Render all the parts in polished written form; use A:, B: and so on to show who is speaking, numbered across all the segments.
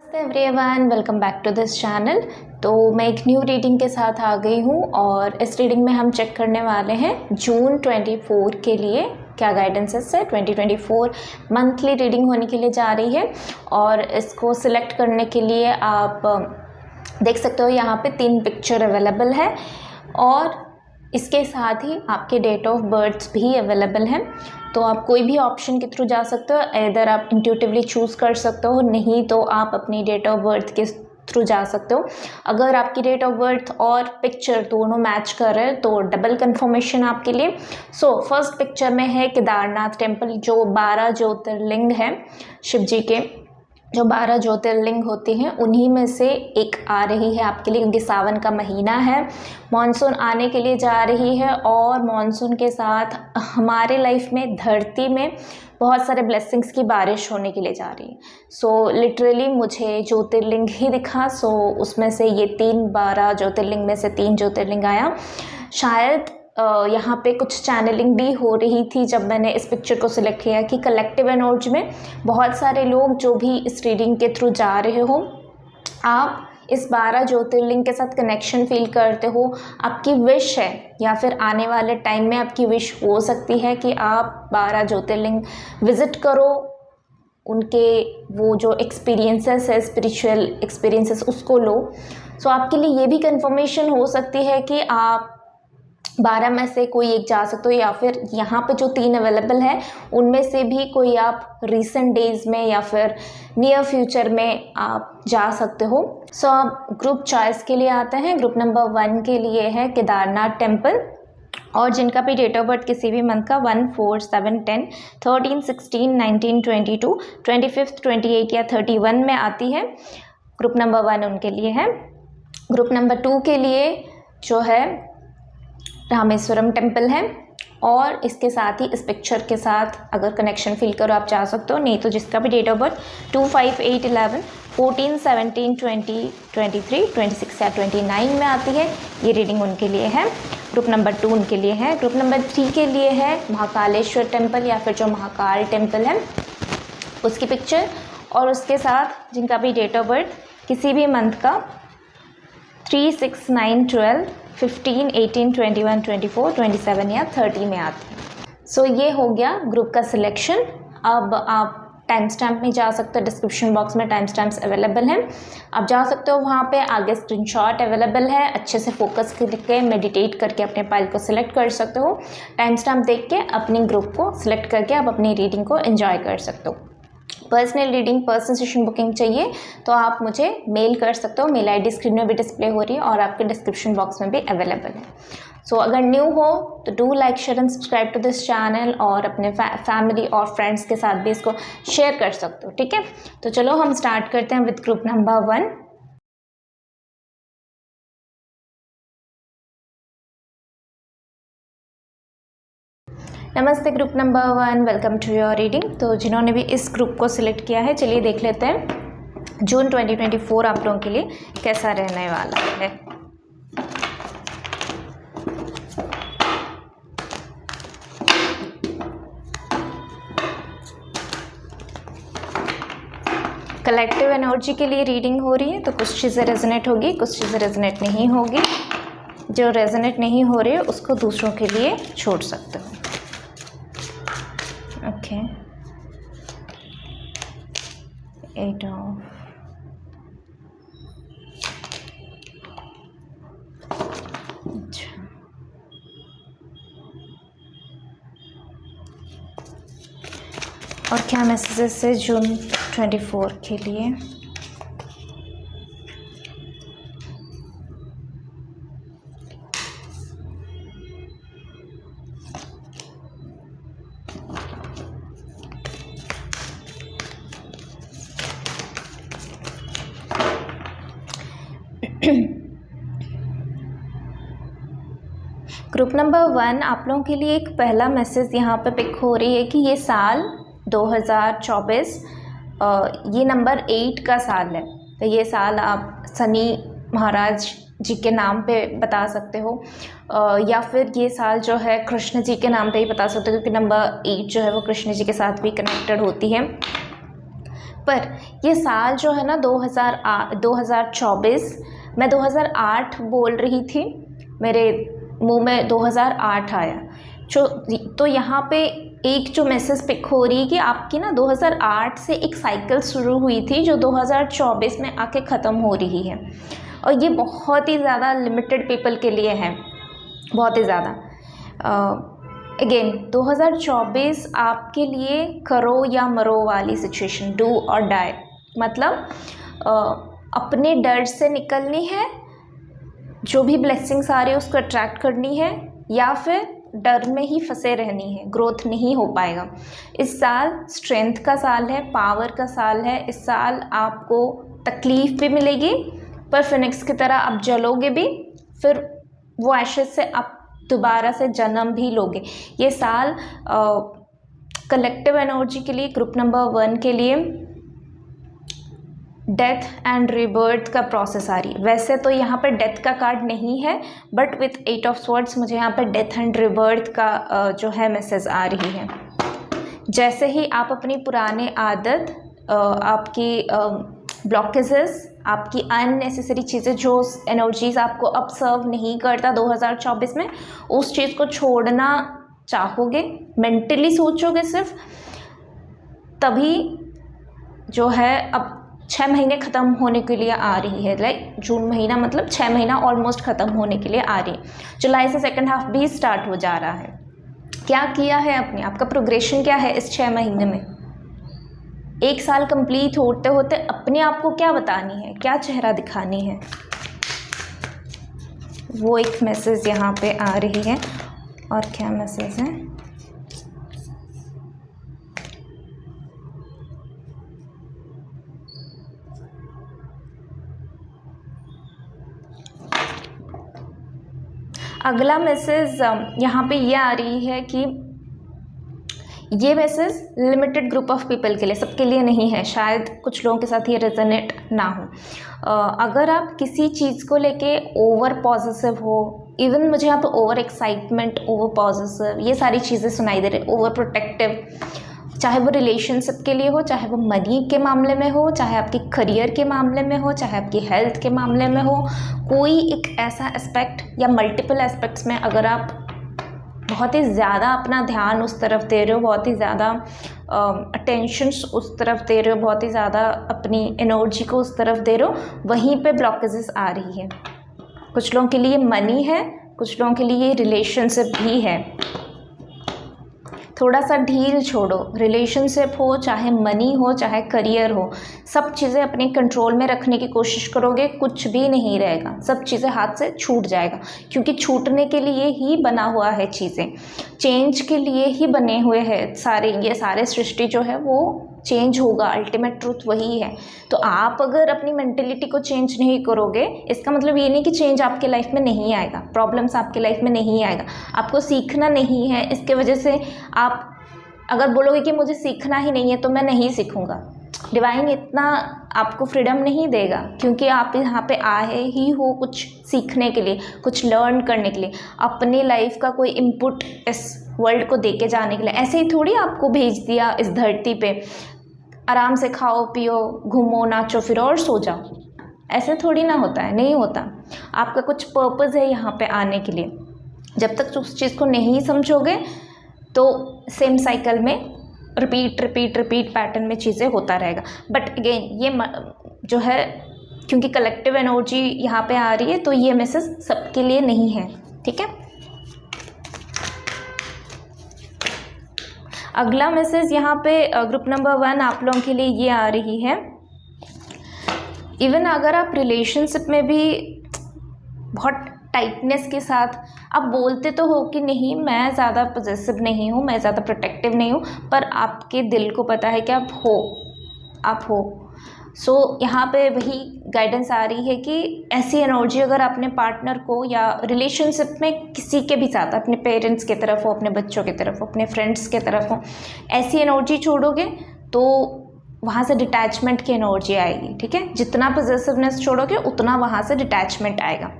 A: Everyone, welcome back to this channel. तो मैं एक न्यू रीडिंग के साथ आ गई हूँ और इस रीडिंग में हम चेक करने वाले हैं जून 24 के लिए क्या गाइडेंसेस है। 2024 मंथली रीडिंग होने के लिए जा रही है और इसको सिलेक्ट करने के लिए आप देख सकते हो यहाँ पे 3 पिक्चर अवेलेबल है और इसके साथ ही आपके डेट ऑफ बर्थ भी अवेलेबल हैं। तो आप कोई भी ऑप्शन के थ्रू जा सकते हो, इधर आप इंट्यूटिवली चूज़ कर सकते हो, नहीं तो आप अपनी डेट ऑफ बर्थ के थ्रू जा सकते हो। अगर आपकी डेट ऑफ बर्थ और पिक्चर दोनों मैच कर रहे हैं तो डबल कंफर्मेशन आपके लिए। फर्स्ट पिक्चर में है केदारनाथ टेम्पल, जो 12 ज्योतिर्लिंग है शिव जी के, जो 12 ज्योतिर्लिंग होते हैं उन्हीं में से एक आ रही है आपके लिए, क्योंकि सावन का महीना है, मॉनसून आने के लिए जा रही है और मॉनसून के साथ हमारे लाइफ में, धरती में बहुत सारे ब्लेसिंग्स की बारिश होने के लिए जा रही है। लिटरली मुझे ज्योतिर्लिंग ही दिखा, उसमें से ये 12 ज्योतिर्लिंग में से 3 ज्योतिर्लिंग आया। शायद यहाँ पे कुछ चैनलिंग भी हो रही थी जब मैंने इस पिक्चर को सिलेक्ट किया कि कलेक्टिव एनर्जी में बहुत सारे लोग जो भी इस रीडिंग के थ्रू जा रहे हो, आप इस 12 ज्योतिर्लिंग के साथ कनेक्शन फील करते हो। आपकी विश है या फिर आने वाले टाइम में आपकी विश हो सकती है कि आप 12 ज्योतिर्लिंग विज़िट करो, उनके वो जो एक्सपीरियंसेस है, स्पिरिचुअल एक्सपीरियंसेस, उसको लो। आपके लिए ये भी कंफर्मेशन हो सकती है कि आप 12 में से कोई एक जा सकते हो, या फिर यहाँ पे जो 3 अवेलेबल है उनमें से भी कोई आप रिसेंट डेज में या फिर नियर फ्यूचर में आप जा सकते हो। अब ग्रुप चॉइस के लिए आते हैं। ग्रुप नंबर 1 के लिए है केदारनाथ टेम्पल, और जिनका भी डेट ऑफ बर्थ किसी भी मंथ का 1, 4, 7, 10, 13, 16, 19, 22, 25, 28 या 31 में आती है, ग्रुप नंबर 1 उनके लिए है। ग्रुप नंबर 2 के लिए जो है रामेश्वरम टेम्पल है, और इसके साथ ही इस पिक्चर के साथ अगर कनेक्शन फील करो आप जा सकते हो, नहीं तो जिसका भी डेट ऑफ बर्थ 2, 5, 8, 11, 14, 17, 20, 23, 26 या 29 में आती है, ये रीडिंग उनके लिए है। ग्रुप नंबर 2 उनके लिए है। ग्रुप नंबर 3 के लिए है महाकालेश्वर टेम्पल, या फिर जो महाकाल टेम्पल है उसकी पिक्चर, और उसके साथ जिनका भी डेट ऑफ बर्थ किसी भी मंथ का 3, 6, 9, 12, 15, 18, 21, 24, 27 या 30 में आती है। ये हो गया ग्रुप का सिलेक्शन। अब आप टाइम स्टैम्प में जा सकते हो, डिस्क्रिप्शन बॉक्स में टाइम स्टैम्प्स अवेलेबल हैं, आप जा सकते हो वहाँ पे। आगे स्क्रीनशॉट अवेलेबल है, अच्छे से फोकस करके मेडिटेट करके अपने फाइल को सिलेक्ट कर सकते हो। टाइम स्टैम्प देख के अपनी ग्रुप को सिलेक्ट करके आप अपनी रीडिंग को एंजॉय कर सकते हो। Personal reading, personal session booking चाहिए तो आप मुझे मेल कर सकते हो। मेल आईडी स्क्रीन में भी डिस्प्ले हो रही है और आपके डिस्क्रिप्शन बॉक्स में भी अवेलेबल है। अगर न्यू हो तो do like, share and subscribe to this channel, और अपने फैमिली और फ्रेंड्स के साथ भी इसको शेयर कर सकते हो, ठीक है। तो चलो हम स्टार्ट करते हैं विद ग्रुप नंबर 1। नमस्ते group number 1, welcome to your reading. तो जिन्होंने भी इस ग्रुप को सिलेक्ट किया है, चलिए देख लेते हैं जून 2024 आप लोगों के लिए कैसा रहने वाला है। कलेक्टिव एनर्जी के लिए रीडिंग हो रही है, तो कुछ चीज़ें रेजोनेट होगी, कुछ चीज़ें रेजोनेट नहीं होगी। जो रेजोनेट नहीं हो रही है उसको दूसरों के लिए छोड़ सकते हो, ओके। 8 ऑफ, अच्छा, और क्या मैसेजेस है जून 24 के लिए। ग्रुप नंबर 1 आप लोगों के लिए एक पहला मैसेज यहाँ पे पिक हो रही है कि ये साल 2024 ये नंबर 8 का साल है। तो ये साल आप शनि महाराज जी के नाम पे बता सकते हो, या फिर ये साल जो है कृष्ण जी के नाम पे ही बता सकते हो, क्योंकि नंबर 8 जो है वो कृष्ण जी के साथ भी कनेक्टेड होती है। पर ये साल जो है ना 2024, मैं 2008 बोल रही थी, मेरे मुंह में 2008 आया। तो यहाँ पे एक जो मैसेज पिक हो रही है कि आपकी ना 2008 से एक साइकिल शुरू हुई थी जो 2024 में आके ख़त्म हो रही है, और ये बहुत ही ज़्यादा लिमिटेड पीपल के लिए है, बहुत ही ज़्यादा। अगेन 2024 आपके लिए करो या मरो वाली सिचुएशन, डू और डाई, मतलब अपने डर से निकलनी है, जो भी ब्लेसिंग्स आ रही है उसको अट्रैक्ट करनी है, या फिर डर में ही फंसे रहनी है, ग्रोथ नहीं हो पाएगा। इस साल स्ट्रेंथ का साल है, पावर का साल है। इस साल आपको तकलीफ़ भी मिलेगी, पर फिनिक्स की तरह आप जलोगे भी, फिर वो एशेज से आप दोबारा से जन्म भी लोगे। ये साल कलेक्टिव एनर्जी के लिए, ग्रुप नंबर 1 के लिए डेथ एंड रिबर्थ का प्रोसेस आ रही है। वैसे तो यहाँ पर डेथ का कार्ड नहीं है, बट विथ 8 ऑफ स्वॉर्ड्स मुझे यहाँ पर डेथ एंड रिबर्थ का जो है मैसेज आ रही है। जैसे ही आप अपनी पुराने आदत, आपकी ब्लॉकेजेस, आपकी अननेसेसरी चीज़ें, जो एनर्जीज आपको अब सर्व नहीं करता 2024 में, उस चीज़ को छोड़ना चाहोगे, मेंटली सोचोगे सिर्फ, तभी जो है अब 6 महीने ख़त्म होने के लिए आ रही है। लाइक जून महीना, मतलब 6 महीना ऑलमोस्ट ख़त्म होने के लिए आ रही है। जुलाई से सेकंड हाफ भी स्टार्ट हो जा रहा है। क्या किया है अपने, आपका प्रोग्रेशन क्या है इस 6 महीने में? एक साल कंप्लीट होते होते अपने आप को क्या बतानी है, क्या चेहरा दिखानी है, वो एक मैसेज यहाँ पे आ रही है। और क्या मैसेज है? अगला मैसेज यहाँ पे ये आ रही है कि ये message limited group of people के लिए, सबके लिए नहीं है। शायद कुछ लोगों के साथ ये रेजोनेट ना हो। अगर आप किसी चीज़ को लेके ओवर पॉजिटिव हो, इवन मुझे यहाँ पे ओवर एक्साइटमेंट, ओवर पॉजिटिव, ये सारी चीज़ें सुनाई दे रही, ओवर प्रोटेक्टिव, चाहे वो रिलेशनशिप के लिए हो, चाहे वो मनी के मामले में हो, चाहे आपके करियर के मामले में हो, चाहे आपकी हेल्थ के मामले में हो, कोई एक ऐसा एस्पेक्ट या मल्टीपल एस्पेक्ट्स में अगर आप बहुत ही ज़्यादा अपना ध्यान उस तरफ दे रहे हो, बहुत ही ज़्यादा अटेंशन उस तरफ दे रहे हो, बहुत ही ज़्यादा अपनी एनर्जी को उस तरफ दे रहे हो, वहीं पे ब्लॉकेजेस आ रही है। कुछ लोगों के लिए मनी है, कुछ लोगों के लिए रिलेशनशिप भी है। थोड़ा सा ढील छोड़ो, रिलेशनशिप हो, चाहे मनी हो, चाहे करियर हो, सब चीज़ें अपने कंट्रोल में रखने की कोशिश करोगे, कुछ भी नहीं रहेगा, सब चीज़ें हाथ से छूट जाएगा, क्योंकि छूटने के लिए ही बना हुआ है चीज़ें, चेंज के लिए ही बने हुए हैं सारे, ये सारे सृष्टि जो है वो चेंज होगा, अल्टीमेट ट्रूथ वही है। तो आप अगर अपनी मेंटेलिटी को चेंज नहीं करोगे, इसका मतलब ये नहीं कि चेंज आपके लाइफ में नहीं आएगा, प्रॉब्लम्स आपके लाइफ में नहीं आएगा, आपको सीखना नहीं है। इसके वजह से आप अगर बोलोगे कि मुझे सीखना ही नहीं है तो मैं नहीं सीखूंगा, डिवाइन इतना आपको फ्रीडम नहीं देगा, क्योंकि आप यहाँ पे आए ही हो कुछ सीखने के लिए, कुछ लर्न करने के लिए, अपनी लाइफ का कोई इनपुट इस वर्ल्ड को देके जाने के लिए। ऐसे ही थोड़ी आपको भेज दिया इस धरती पे, आराम से खाओ पियो घूमो नाचो फिरो और सो जाओ, ऐसे थोड़ी ना होता है, नहीं होता। आपका कुछ पर्पज़ है यहाँ पे आने के लिए। जब तक उस चीज़ को नहीं समझोगे तो सेम साइकिल में रिपीट रिपीट रिपीट पैटर्न में चीज़ें होता रहेगा। बट अगेन ये जो है, क्योंकि कलेक्टिव एनर्जी यहाँ पे आ रही है, तो ये मैसेज सबके लिए नहीं है, ठीक है। अगला मैसेज यहाँ पे ग्रुप नंबर 1 आप लोगों के लिए ये आ रही है। इवन अगर आप रिलेशनशिप में भी बहुत टाइटनेस के साथ आप बोलते तो हो कि नहीं मैं ज़्यादा पॉजेसिव नहीं हूँ, मैं ज़्यादा प्रोटेक्टिव नहीं हूँ, पर आपके दिल को पता है कि आप हो। सो यहाँ पे वही गाइडेंस आ रही है कि ऐसी एनर्जी अगर अपने पार्टनर को या रिलेशनशिप में किसी के भी साथ, अपने पेरेंट्स की तरफ हो, अपने बच्चों की तरफ हो, अपने फ्रेंड्स की तरफ हो, ऐसी एनर्जी छोड़ोगे तो वहाँ से डिटैचमेंट की एनर्जी आएगी, ठीक है। जितना पॉजेसिवनेस छोड़ोगे उतना वहाँ से डिटैचमेंट आएगा।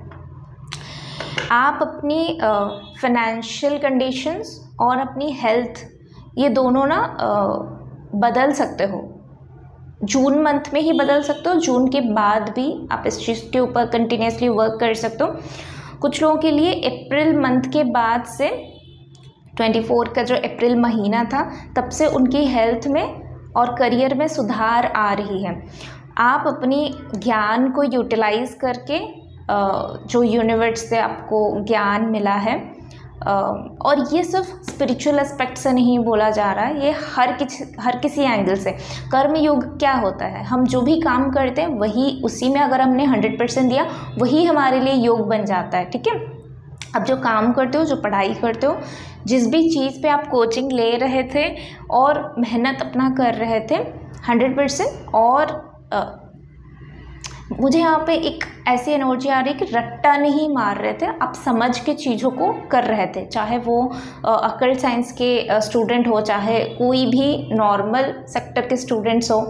A: आप अपनी फाइनेंशियल कंडीशंस और अपनी हेल्थ, ये दोनों ना बदल सकते हो, जून मंथ में ही बदल सकते हो, जून के बाद भी आप इस चीज़ के ऊपर कंटिन्यूसली वर्क कर सकते हो। कुछ लोगों के लिए अप्रैल मंथ के बाद से 24 का जो अप्रैल महीना था तब से उनकी हेल्थ में और करियर में सुधार आ रही है। आप अपनी ज्ञान को यूटिलाइज करके जो यूनिवर्स से आपको ज्ञान मिला है, और ये सिर्फ स्पिरिचुअल एस्पेक्ट से नहीं बोला जा रहा है, ये हर किसी एंगल से। कर्म योग क्या होता है, हम जो भी काम करते हैं वही, उसी में अगर हमने 100% दिया वही हमारे लिए योग बन जाता है। ठीक है, अब जो काम करते हो, जो पढ़ाई करते हो, जिस भी चीज़ पे आप कोचिंग ले रहे थे और मेहनत अपना कर रहे थे 100%, और मुझे यहाँ पे एक ऐसी एनर्जी आ रही है कि रट्टा नहीं मार रहे थे, आप समझ के चीज़ों को कर रहे थे। चाहे वो अकल्ट साइंस के स्टूडेंट हो, चाहे कोई भी नॉर्मल सेक्टर के स्टूडेंट्स हो,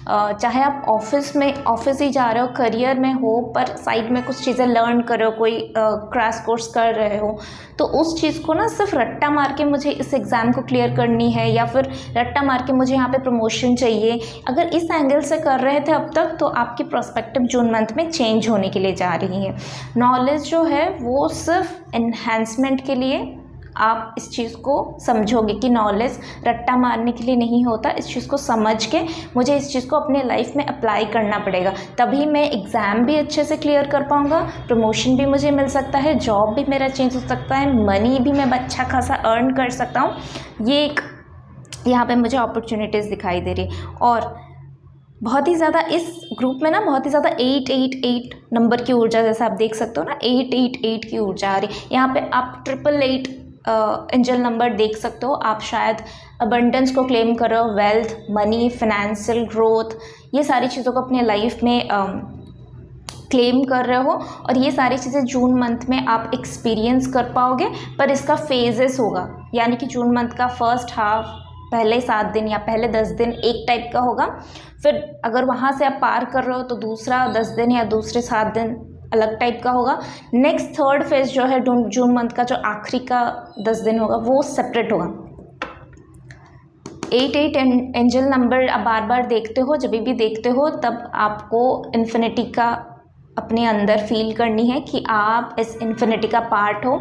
A: चाहे आप ऑफिस ही जा रहे हो, करियर में हो, पर साइड में कुछ चीज़ें लर्न कर रहे हो, कोई क्रैश कोर्स कर रहे हो, तो उस चीज़ को ना सिर्फ रट्टा मार के मुझे इस एग्ज़ाम को क्लियर करनी है, या फिर रट्टा मार के मुझे यहाँ पे प्रमोशन चाहिए, अगर इस एंगल से कर रहे थे अब तक, तो आपकी प्रोस्पेक्टिव जून मंथ में चेंज होने के लिए जा रही है। नॉलेज जो है वो सिर्फ एनहांसमेंट के लिए, आप इस चीज़ को समझोगे कि नॉलेज रट्टा मारने के लिए नहीं होता, इस चीज़ को समझ के मुझे इस चीज़ को अपने लाइफ में अप्लाई करना पड़ेगा, तभी मैं एग्ज़ाम भी अच्छे से क्लियर कर पाऊँगा, प्रमोशन भी मुझे मिल सकता है, जॉब भी मेरा चेंज हो सकता है, मनी भी मैं अच्छा खासा अर्न कर सकता हूँ। ये एक यहाँ पे मुझे अपॉर्चुनिटीज़ दिखाई दे रही। और बहुत ही ज़्यादा इस ग्रुप में ना बहुत ही ज़्यादा 888 नंबर की ऊर्जा, जैसा आप देख सकते हो ना, 888 की ऊर्जा आ रही है। यहाँ पे आप 888 एंजल नंबर देख सकते हो। आप शायद अबंडेंस को क्लेम कर रहे हो, वेल्थ, मनी, फाइनेंशियल ग्रोथ, ये सारी चीज़ों को अपने लाइफ में क्लेम कर रहे हो, और ये सारी चीज़ें जून मंथ में आप एक्सपीरियंस कर पाओगे। पर इसका फेजेस होगा, यानी कि जून मंथ का फर्स्ट हाफ, पहले 7 दिन या पहले 10 दिन एक टाइप का होगा, फिर अगर वहाँ से आप पार कर रहे हो तो दूसरा 10 दिन या दूसरे 7 दिन अलग टाइप का होगा। नेक्स्ट थर्ड फेज जो है जून मंथ का, जो आखिरी का 10 दिन होगा, वो सेपरेट होगा। 88 एंजल नंबर आप बार बार देखते हो, जब भी देखते हो तब आपको इन्फिनिटी का अपने अंदर फील करनी है कि आप इस इन्फिनिटी का पार्ट हो,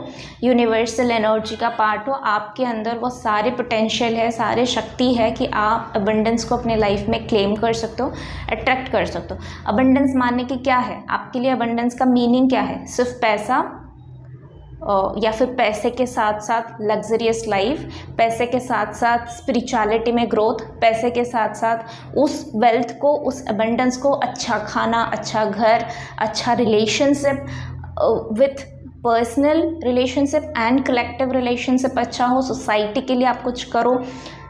A: यूनिवर्सल एनर्जी का पार्ट हो, आपके अंदर वो सारे पोटेंशियल है, सारे शक्ति है कि आप अबंडेंस को अपने लाइफ में क्लेम कर सकते हो, अट्रैक्ट कर सकते हो। अबंडेंस मानने की क्या है आपके लिए, अबंडेंस का मीनिंग क्या है, सिर्फ पैसा या फिर पैसे के साथ साथ लग्जरियस लाइफ, पैसे के साथ साथ स्पिरिचुअलिटी में ग्रोथ, पैसे के साथ साथ उस वेल्थ को, उस अबंडेंस को, अच्छा खाना, अच्छा घर, अच्छा relationship with personal relationship and collective relationship अच्छा हो, सोसाइटी के लिए आप कुछ करो,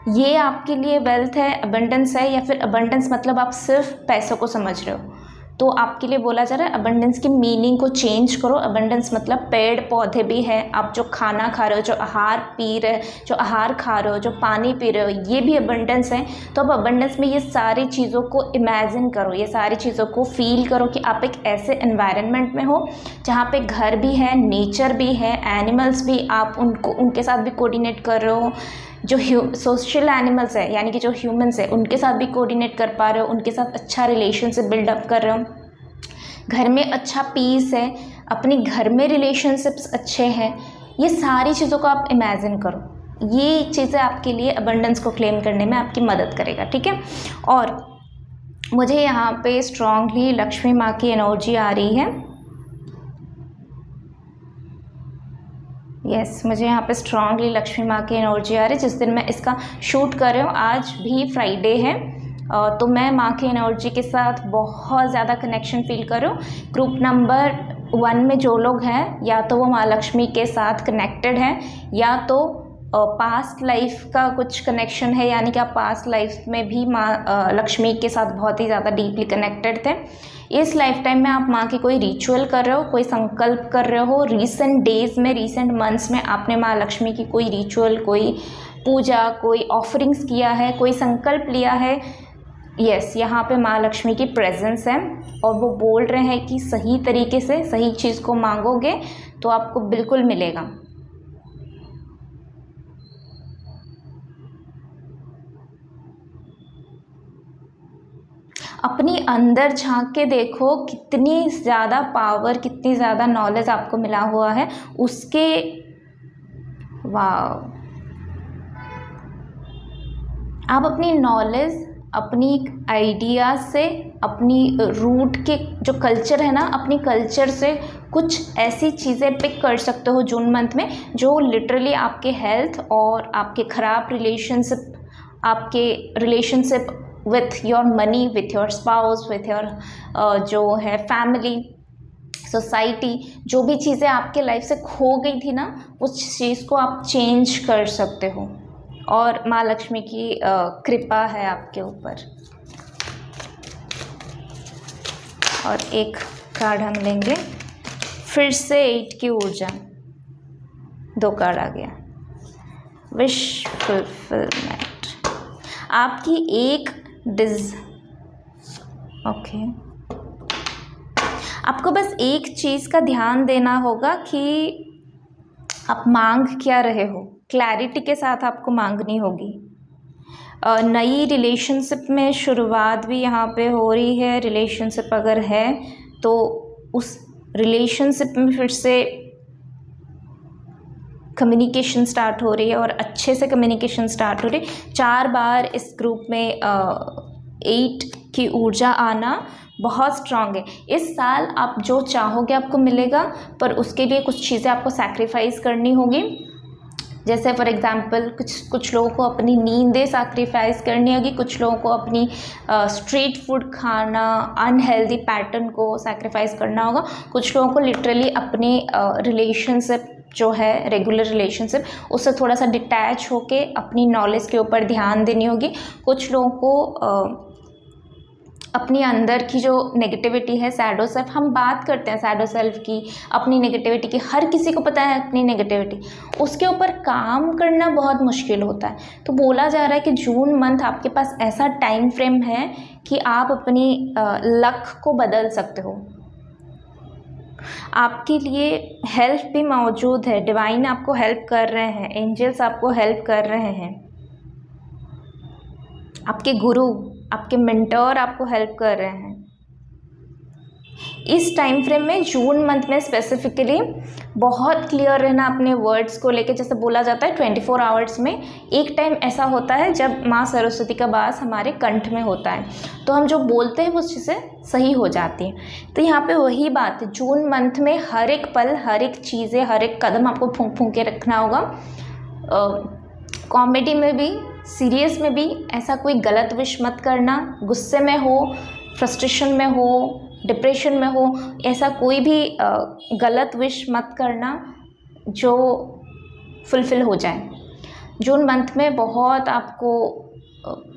A: ये आपके लिए वेल्थ है, अबंडेंस है। या फिर अबंडेंस मतलब आप सिर्फ पैसों को समझ रहे हो, तो आपके लिए बोला जा रहा है अबंडेंस की मीनिंग को चेंज करो। अबंडेंस मतलब पेड़ पौधे भी है, आप जो खाना खा रहे हो, जो आहार पी रहे हो, जो आहार खा रहे हो, जो पानी पी रहे हो, ये भी अबंडेंस है। तो अब अबंडेंस में ये सारी चीज़ों को इमेजिन करो, ये सारी चीज़ों को फील करो कि आप एक ऐसे एनवायरनमेंट में हो जहाँ पे घर भी है, नेचर भी है, एनिमल्स भी, आप उनके साथ भी कोऑर्डिनेट कर रहे हो, जो सोशल एनिमल्स है यानी कि जो ह्यूमंस है उनके साथ भी कोऑर्डिनेट कर पा रहे हो, उनके साथ अच्छा रिलेशनशिप बिल्डअप कर रहे हो, घर में अच्छा पीस है, अपने घर में रिलेशनशिप्स अच्छे हैं, ये सारी चीज़ों को आप इमेजिन करो। ये चीज़ें आपके लिए अबंडेंस को क्लेम करने में आपकी मदद करेगा, ठीक है। और मुझे यहाँ पे स्ट्रांगली लक्ष्मी माँ की एनर्जी आ रही है। यस, मुझे यहाँ पे स्ट्रांगली लक्ष्मी माँ की एनर्जी आ रही है। जिस दिन मैं इसका शूट कर रही हूँ आज भी फ्राइडे है, तो मैं माँ की एनर्जी के साथ बहुत ज़्यादा कनेक्शन फील कर रही हूँ। ग्रुप नंबर 1 में जो लोग हैं, या तो वो माँ लक्ष्मी के साथ कनेक्टेड हैं, या तो पास्ट लाइफ का कुछ कनेक्शन है, यानी कि आप पास्ट लाइफ में भी माँ लक्ष्मी के साथ बहुत ही ज़्यादा डीपली कनेक्टेड थे। इस लाइफ टाइम में आप माँ की कोई रिचुअल कर रहे हो, कोई संकल्प कर रहे हो, रीसेंट डेज़ में, रीसेंट मंथ्स में आपने माँ लक्ष्मी की कोई रिचुअल, कोई पूजा, कोई ऑफरिंग्स किया है, कोई संकल्प लिया है। यस, यहाँ पे माँ लक्ष्मी की प्रेजेंस है और वो बोल रहे हैं कि सही तरीके से सही चीज़ को मांगोगे तो आपको बिल्कुल मिलेगा। अपनी अंदर झांक के देखो कितनी ज़्यादा पावर, कितनी ज़्यादा नॉलेज आपको मिला हुआ है उसके। वाह, आप अपनी नॉलेज, अपनी आइडियाज़ से, अपनी रूट के जो कल्चर है ना, अपनी कल्चर से कुछ ऐसी चीज़ें पिक कर सकते हो जून मंथ में जो लिटरली आपके हेल्थ और आपके ख़राब रिलेशनशिप, आपके relationship with your money, with your spouse, with your जो है फैमिली, सोसाइटी, जो भी चीज़ें आपके लाइफ से खो गई थी ना, उस चीज़ को आप चेंज कर सकते हो और माँ लक्ष्मी की कृपा है आपके ऊपर। और एक कार्ड हम लेंगे, फिर से 8 की ऊर्जा, 2 कार्ड आ गया, विश फुलफिलमेंट। आपकी एक ओके, आपको बस एक चीज़ का ध्यान देना होगा कि आप मांग क्या रहे हो, क्लैरिटी के साथ आपको मांगनी होगी। नई रिलेशनशिप में शुरुआत भी यहाँ पे हो रही है। रिलेशनशिप अगर है तो उस रिलेशनशिप में फिर से कम्युनिकेशन स्टार्ट हो रही है और अच्छे से कम्युनिकेशन स्टार्ट हो रही है। 4 बार इस ग्रुप में 8 की ऊर्जा आना बहुत स्ट्रांग है। इस साल आप जो चाहोगे आपको मिलेगा, पर उसके लिए कुछ चीज़ें आपको सैक्रिफाइस करनी होगी। जैसे फॉर एग्जांपल कुछ लोगों को अपनी नींदें सैक्रिफाइस करनी होगी, कुछ लोगों को अपनी स्ट्रीट फूड खाना, अनहेल्दी पैटर्न को सैक्रिफाइस करना होगा, कुछ लोगों को लिटरली अपने रिलेशनशिप जो है, रेगुलर रिलेशनशिप, उससे थोड़ा सा डिटैच होके अपनी नॉलेज के ऊपर ध्यान देनी होगी। कुछ लोगों को अपनी अंदर की जो नेगेटिविटी है, सैडो सेल्फ, हम बात करते हैं सैडो सेल्फ की, अपनी नेगेटिविटी की, हर किसी को पता है अपनी नेगेटिविटी, उसके ऊपर काम करना बहुत मुश्किल होता है। तो बोला जा रहा है कि जून मंथ आपके पास ऐसा टाइम फ्रेम है कि आप अपनी लक को बदल सकते हो। आपके लिए हेल्प भी मौजूद है, डिवाइन आपको हेल्प कर रहे हैं, एंजल्स आपको हेल्प कर रहे हैं, आपके गुरु, आपके मेंटर आपको हेल्प कर रहे हैं। इस टाइम फ्रेम में, जून मंथ में स्पेसिफिकली बहुत क्लियर रहना अपने वर्ड्स को लेके। जैसे बोला जाता है 24 आवर्स में एक टाइम ऐसा होता है जब माँ सरस्वती का वास हमारे कंठ में होता है, तो हम जो बोलते हैं वो चीज़ें सही हो जाती हैं। तो यहाँ पे वही बात है, जून मंथ में हर एक पल, हर एक चीज़ें, हर एक कदम आपको फूंक फूंक के रखना होगा। कॉमेडी में भी, सीरियस में भी ऐसा कोई गलत विश मत करना। गुस्से में हो, फ्रस्ट्रेशन में हो, डिप्रेशन में हो, ऐसा कोई भी गलत विश मत करना जो फुलफ़िल हो जाए। जून मंथ में बहुत आपको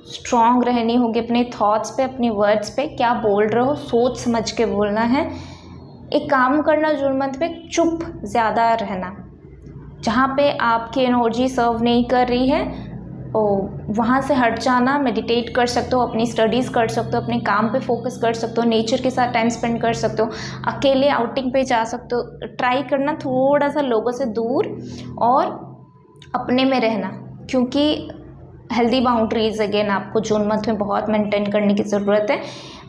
A: स्ट्रॉन्ग रहनी होगी अपने थॉट्स पे, अपने वर्ड्स पे, क्या बोल रहे हो सोच समझ के बोलना है। एक काम करना जून मंथ में, चुप ज़्यादा रहना। जहाँ पे आपकी एनर्जी सर्व नहीं कर रही है वहाँ से हट जाना, मेडिटेट कर सकते हो, अपनी स्टडीज़ कर सकते हो, अपने काम पे फोकस कर सकते हो, नेचर के साथ टाइम स्पेंड कर सकते हो, अकेले आउटिंग पे जा सकते हो। ट्राई करना थोड़ा सा लोगों से दूर और अपने में रहना, क्योंकि हेल्दी बाउंड्रीज अगेन आपको जून मंथ में बहुत मेंटेन करने की ज़रूरत है।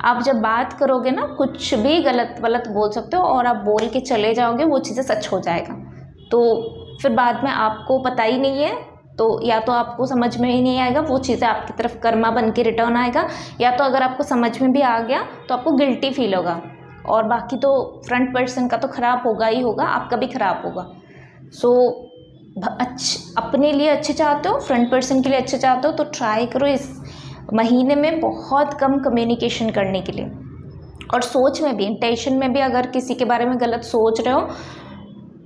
A: आप जब बात करोगे ना, कुछ भी गलत बोल सकते हो और आप बोल के चले जाओगे, वो चीज़ें सच हो जाएगा, तो फिर बाद में आपको पता ही नहीं है, तो या तो आपको समझ में ही नहीं आएगा, वो चीज़ें आपकी तरफ कर्मा बन के रिटर्न आएगा, या तो अगर आपको समझ में भी आ गया तो आपको गिल्टी फील होगा, और बाकी तो फ्रंट पर्सन का तो ख़राब होगा ही होगा, आपका भी ख़राब होगा। सो अपने लिए अच्छे चाहते हो, फ्रंट पर्सन के लिए अच्छे चाहते हो, तो ट्राई करो इस महीने में बहुत कम कम्युनिकेशन करने के लिए। और सोच में भी, इंटेंशन में भी अगर किसी के बारे में गलत सोच रहे हो,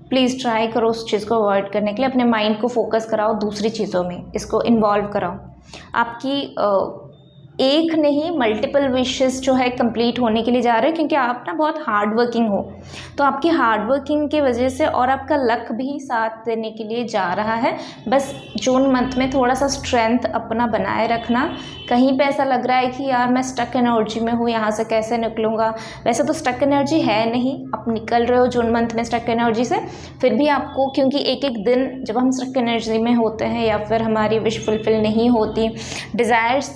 A: प्लीज़ ट्राई करो उस चीज़ को अवॉइड करने के लिए। अपने माइंड को फोकस कराओ दूसरी चीज़ों में, इसको इन्वॉल्व कराओ। आपकी एक नहीं मल्टीपल विशेस जो है कंप्लीट होने के लिए जा रहे हैं, क्योंकि आप ना बहुत हार्ड वर्किंग हो, तो आपकी हार्ड वर्किंग की वजह से और आपका लक भी साथ देने के लिए जा रहा है। बस जून मंथ में थोड़ा सा स्ट्रेंथ अपना बनाए रखना, कहीं पे ऐसा लग रहा है कि यार मैं स्टक एनर्जी में हूँ, यहाँ से कैसे निकलूँगा। वैसे तो स्टक एनर्जी है नहीं, आप निकल रहे हो जून मंथ में स्टक एनर्जी से। फिर भी आपको, क्योंकि एक एक दिन जब हम स्टक एनर्जी में होते हैं या फिर हमारी विश फुलफ़िल नहीं होती, डिज़ायर्स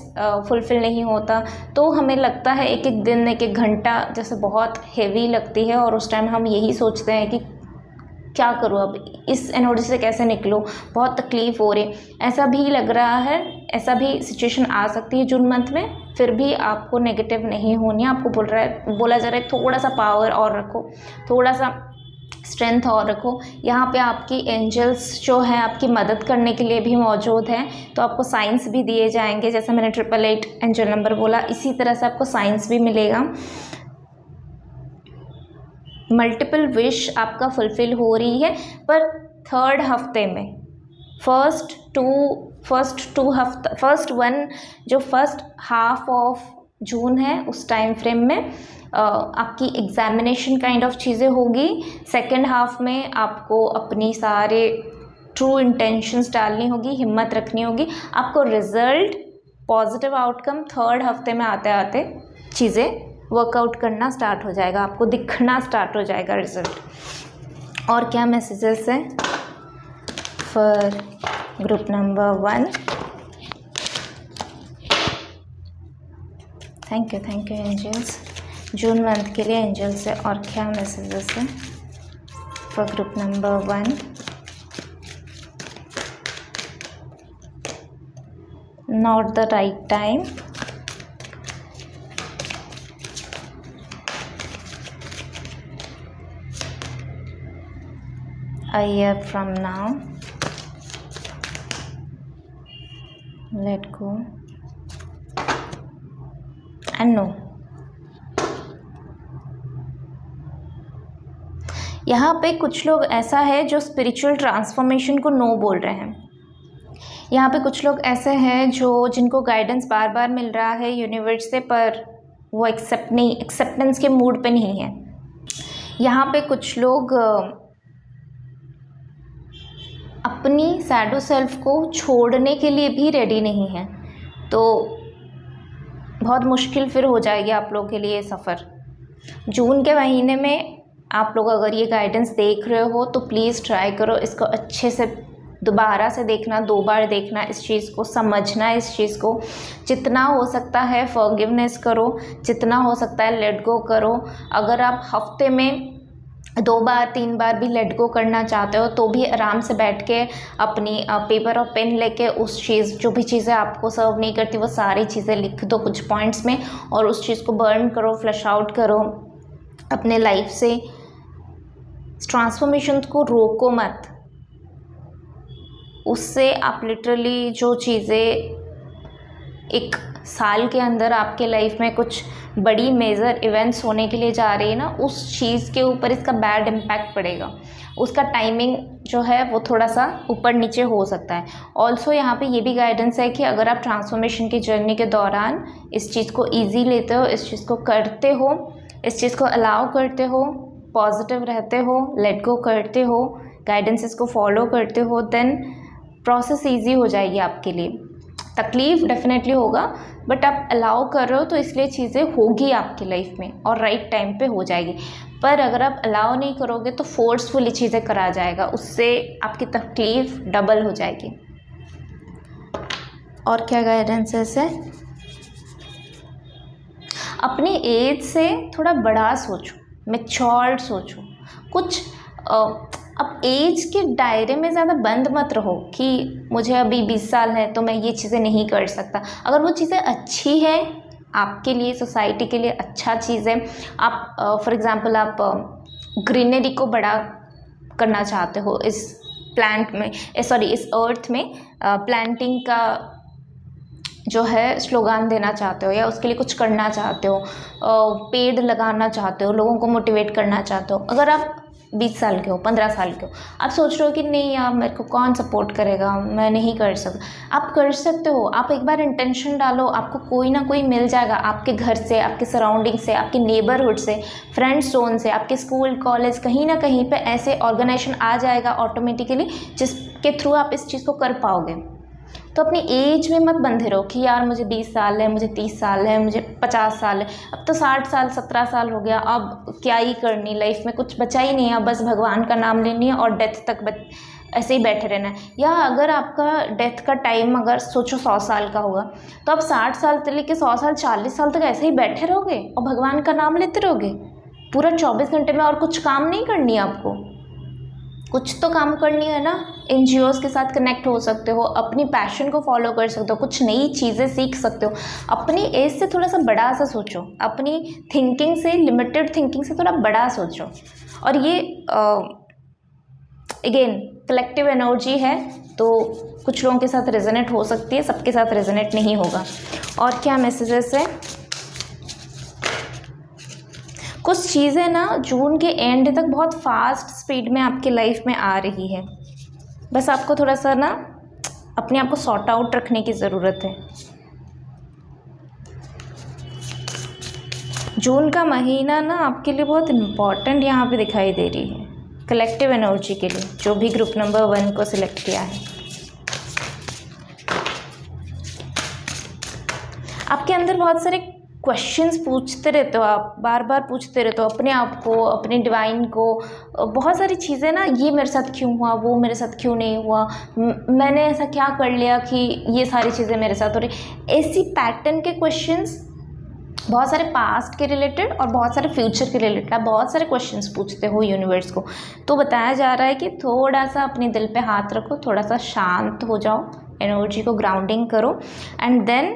A: फुलफ़िल नहीं होता, तो हमें लगता है एक एक दिन, एक एक घंटा जैसे बहुत हेवी लगती है, और उस टाइम हम यही सोचते हैं कि क्या करूँ अब, इस एनर्जी से कैसे निकलूँ, बहुत तकलीफ़ हो रही है। ऐसा भी लग रहा है, ऐसा भी सिचुएशन आ सकती है जून मंथ में। फिर भी आपको नेगेटिव नहीं होनी है। आपको बोला जा रहा है थोड़ा सा पावर और रखो, थोड़ा सा स्ट्रेंथ और रखो। यहाँ पे आपकी एंजल्स जो हैं आपकी मदद करने के लिए भी मौजूद हैं, तो आपको साइंस भी दिए जाएंगे। जैसे मैंने 888 एंजल नंबर बोला, इसी तरह से आपको साइंस भी मिलेगा। मल्टीपल विश आपका फुलफ़िल हो रही है, पर थर्ड हफ्ते में फर्स्ट हाफ ऑफ जून है उस टाइम फ्रेम में आपकी एग्जामिनेशन काइंड ऑफ चीज़ें होगी। सेकेंड हाफ में आपको अपनी सारे ट्रू इंटेंशंस डालनी होगी, हिम्मत रखनी होगी। आपको रिजल्ट, पॉजिटिव आउटकम थर्ड हफ्ते में आते आते चीज़ें वर्कआउट करना स्टार्ट हो जाएगा, आपको दिखना स्टार्ट हो जाएगा रिजल्ट। और क्या मैसेजेस है for group number 1? Thank you angels. June month के लिए एंजल से और क्या मैसेजेस है for group number 1? Not the right time, a year from now, let go and no। यहाँ पे कुछ लोग ऐसा है जो स्पिरिचुअल ट्रांसफॉर्मेशन को नो बोल रहे हैं। यहाँ पे कुछ लोग ऐसे हैं जिनको गाइडेंस बार बार मिल रहा है यूनिवर्स से, पर वो एक्सेप्टेंस के मूड पे नहीं है। यहाँ पे कुछ लोग अपनी सैडो सेल्फ को छोड़ने के लिए भी रेडी नहीं है, तो बहुत मुश्किल फिर हो जाएगी आप लोगों के लिए सफ़र। जून के महीने में आप लोग अगर ये गाइडेंस देख रहे हो तो प्लीज़ ट्राई करो इसको अच्छे से दोबारा से देखना, 2 बार देखना, इस चीज़ को समझना, इस चीज़ को जितना हो सकता है फॉरगिवनेस करो, जितना हो सकता है लेट गो करो। अगर आप हफ्ते में 2 बार 3 बार भी लेट गो करना चाहते हो तो भी आराम से बैठ के अपनी पेपर और पेन लेके जो भी चीज़ें आपको सर्व नहीं करती वो सारी चीज़ें लिख दो कुछ पॉइंट्स में, और उस चीज़ को बर्न करो, फ्लश आउट करो अपने लाइफ से। ट्रांसफॉर्मेशन को रोको मत, उससे आप लिटरली जो चीज़ें एक साल के अंदर आपके लाइफ में कुछ बड़ी मेजर इवेंट्स होने के लिए जा रही है ना, उस चीज़ के ऊपर इसका बैड इम्पैक्ट पड़ेगा। उसका टाइमिंग जो है वो थोड़ा सा ऊपर नीचे हो सकता है। ऑल्सो यहाँ पे ये भी गाइडेंस है कि अगर आप ट्रांसफॉर्मेशन की जर्नी के दौरान इस चीज़ को ईजी लेते हो, इस चीज़ को करते हो, इस चीज़ को अलाउ करते हो, पॉजिटिव रहते हो, लेट गो करते हो, गाइडेंसेस को फॉलो करते हो, देन प्रोसेस ईजी हो जाएगी आपके लिए। तकलीफ़ डेफिनेटली होगा, बट आप अलाउ कर रहे हो तो इसलिए चीज़ें होगी आपकी लाइफ में और राइट टाइम पे हो जाएगी। पर अगर आप अलाउ नहीं करोगे तो फोर्सफुली चीज़ें करा जाएगा, उससे आपकी तकलीफ़ डबल हो जाएगी। और क्या गाइडेंसेस है? अपनी एज से थोड़ा बड़ा सोचो, मैच्योर्ड सोचो। कुछ अब एज के दायरे में ज़्यादा बंद मत रहो कि मुझे अभी 20 साल है तो मैं ये चीज़ें नहीं कर सकता। अगर वो चीज़ें अच्छी है आपके लिए, सोसाइटी के लिए अच्छा चीज़ है, आप फॉर एग्ज़ाम्पल आप ग्रीनरी को बड़ा करना चाहते हो इस प्लांट में, इस अर्थ में प्लांटिंग का जो है स्लोगान देना चाहते हो या उसके लिए कुछ करना चाहते हो, पेड़ लगाना चाहते हो, लोगों को मोटिवेट करना चाहते हो। अगर आप 20 साल के हो, 15 साल के हो, आप सोच रहे हो कि नहीं यार मेरे को कौन सपोर्ट करेगा, मैं नहीं कर सकता, आप कर सकते हो। आप एक बार इंटेंशन डालो, आपको कोई ना कोई मिल जाएगा, आपके घर से, आपके सराउंडिंग से, आपके नेबरहुड से, फ्रेंड जोन से, आपके स्कूल कॉलेज, कहीं ना कहीं पे ऐसे ऑर्गेनाइजेशन आ जाएगा ऑटोमेटिकली जिसके थ्रू आप इस चीज़ को कर पाओगे। तो अपनी एज में मत बंधे रहो कि यार मुझे 20 साल है, मुझे 30 साल है, मुझे 50 साल है, अब तो 60 साल 17 साल हो गया, अब क्या ही करनी, लाइफ में कुछ बचा ही नहीं है, अब बस भगवान का नाम लेनी है और डेथ तक ऐसे ही बैठे रहना है। या अगर आपका डेथ का टाइम अगर सोचो 100 साल का होगा, तो आप 60 साल से लेकर 100 साल 40 साल तक ऐसे ही बैठे रहोगे और भगवान का नाम लेते रहोगे पूरा 24 घंटे में, और कुछ काम नहीं करनी है आपको? कुछ तो काम करनी है ना। NGOs के साथ कनेक्ट हो सकते हो, अपनी पैशन को फॉलो कर सकते हो, कुछ नई चीज़ें सीख सकते हो, अपनी एज से थोड़ा सा बड़ा सा सोचो, अपनी थिंकिंग से, लिमिटेड थिंकिंग से थोड़ा बड़ा सोचो। और ये अगेन कलेक्टिव एनर्जी है, तो कुछ लोगों के साथ रेजोनेट हो सकती है, सबके साथ रेजोनेट नहीं होगा। और क्या मैसेजेस है? कुछ चीज़ें ना जून के एंड तक बहुत फास्ट स्पीड में आपकी लाइफ में आ रही है, बस आपको थोड़ा सा ना अपने आप को सॉर्ट आउट रखने की ज़रूरत है। जून का महीना ना आपके लिए बहुत इम्पॉर्टेंट यहाँ पे दिखाई दे रही है, कलेक्टिव एनर्जी के लिए, जो भी ग्रुप नंबर 1 को सिलेक्ट किया है। आपके अंदर बहुत सारे क्वेश्चंस पूछते रहते हो, आप बार बार पूछते रहते हो अपने आप को, अपने डिवाइन को, बहुत सारी चीज़ें ना, ये मेरे साथ क्यों हुआ, वो मेरे साथ क्यों नहीं हुआ, मैंने ऐसा क्या कर लिया कि ये सारी चीज़ें मेरे साथ हो रही। ऐसी पैटर्न के क्वेश्चंस, बहुत सारे पास्ट के रिलेटेड और बहुत सारे फ्यूचर के रिलेटेड, आप बहुत सारे क्वेश्चंस पूछते हो यूनिवर्स को। तो बताया जा रहा है कि थोड़ा सा अपने दिल पे हाथ रखो, थोड़ा सा शांत हो जाओ, एनर्जी को ग्राउंडिंग करो, एंड देन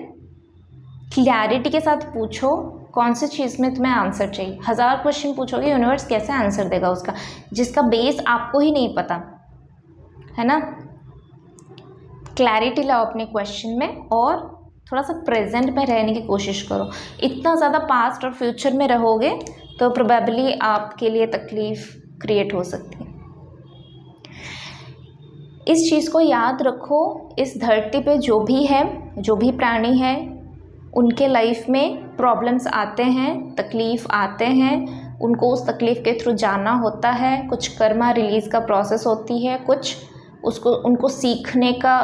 A: क्लैरिटी के साथ पूछो कौन सी चीज़ में तुम्हें आंसर चाहिए। 1000 क्वेश्चन पूछोगे, यूनिवर्स कैसे आंसर देगा उसका, जिसका बेस आपको ही नहीं पता है ना। क्लैरिटी लाओ अपने क्वेश्चन में और थोड़ा सा प्रेजेंट में रहने की कोशिश करो। इतना ज़्यादा पास्ट और फ्यूचर में रहोगे तो प्रोबेबली आपके लिए तकलीफ़ क्रिएट हो सकती है। इस चीज़ को याद रखो, इस धरती पे जो भी है, जो भी प्राणी है, उनके लाइफ में प्रॉब्लम्स आते हैं, तकलीफ़ आते हैं, उनको उस तकलीफ़ के थ्रू जाना होता है, कुछ कर्मा रिलीज़ का प्रोसेस होती है, कुछ उनको सीखने का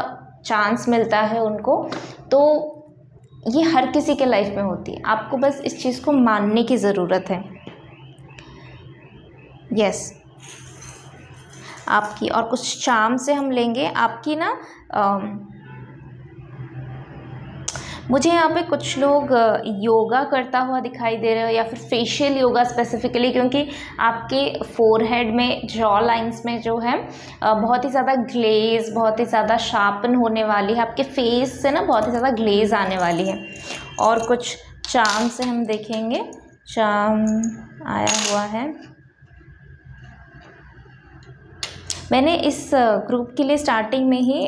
A: चांस मिलता है उनको। तो ये हर किसी के लाइफ में होती है, आपको बस इस चीज़ को मानने की ज़रूरत है। यस, आपकी और कुछ चार्म से हम लेंगे आपकी ना। मुझे यहाँ पे कुछ लोग योगा करता हुआ दिखाई दे रहे हो, या फिर फेशियल योगा स्पेसिफिकली, क्योंकि आपके फोरहेड में, जॉ लाइंस में जो है बहुत ही ज़्यादा ग्लेज, बहुत ही ज़्यादा शार्पन होने वाली है, आपके फेस से ना बहुत ही ज़्यादा ग्लेज आने वाली है। और कुछ चार्म से हम देखेंगे, चार्म आया हुआ है। मैंने इस ग्रुप के लिए स्टार्टिंग में ही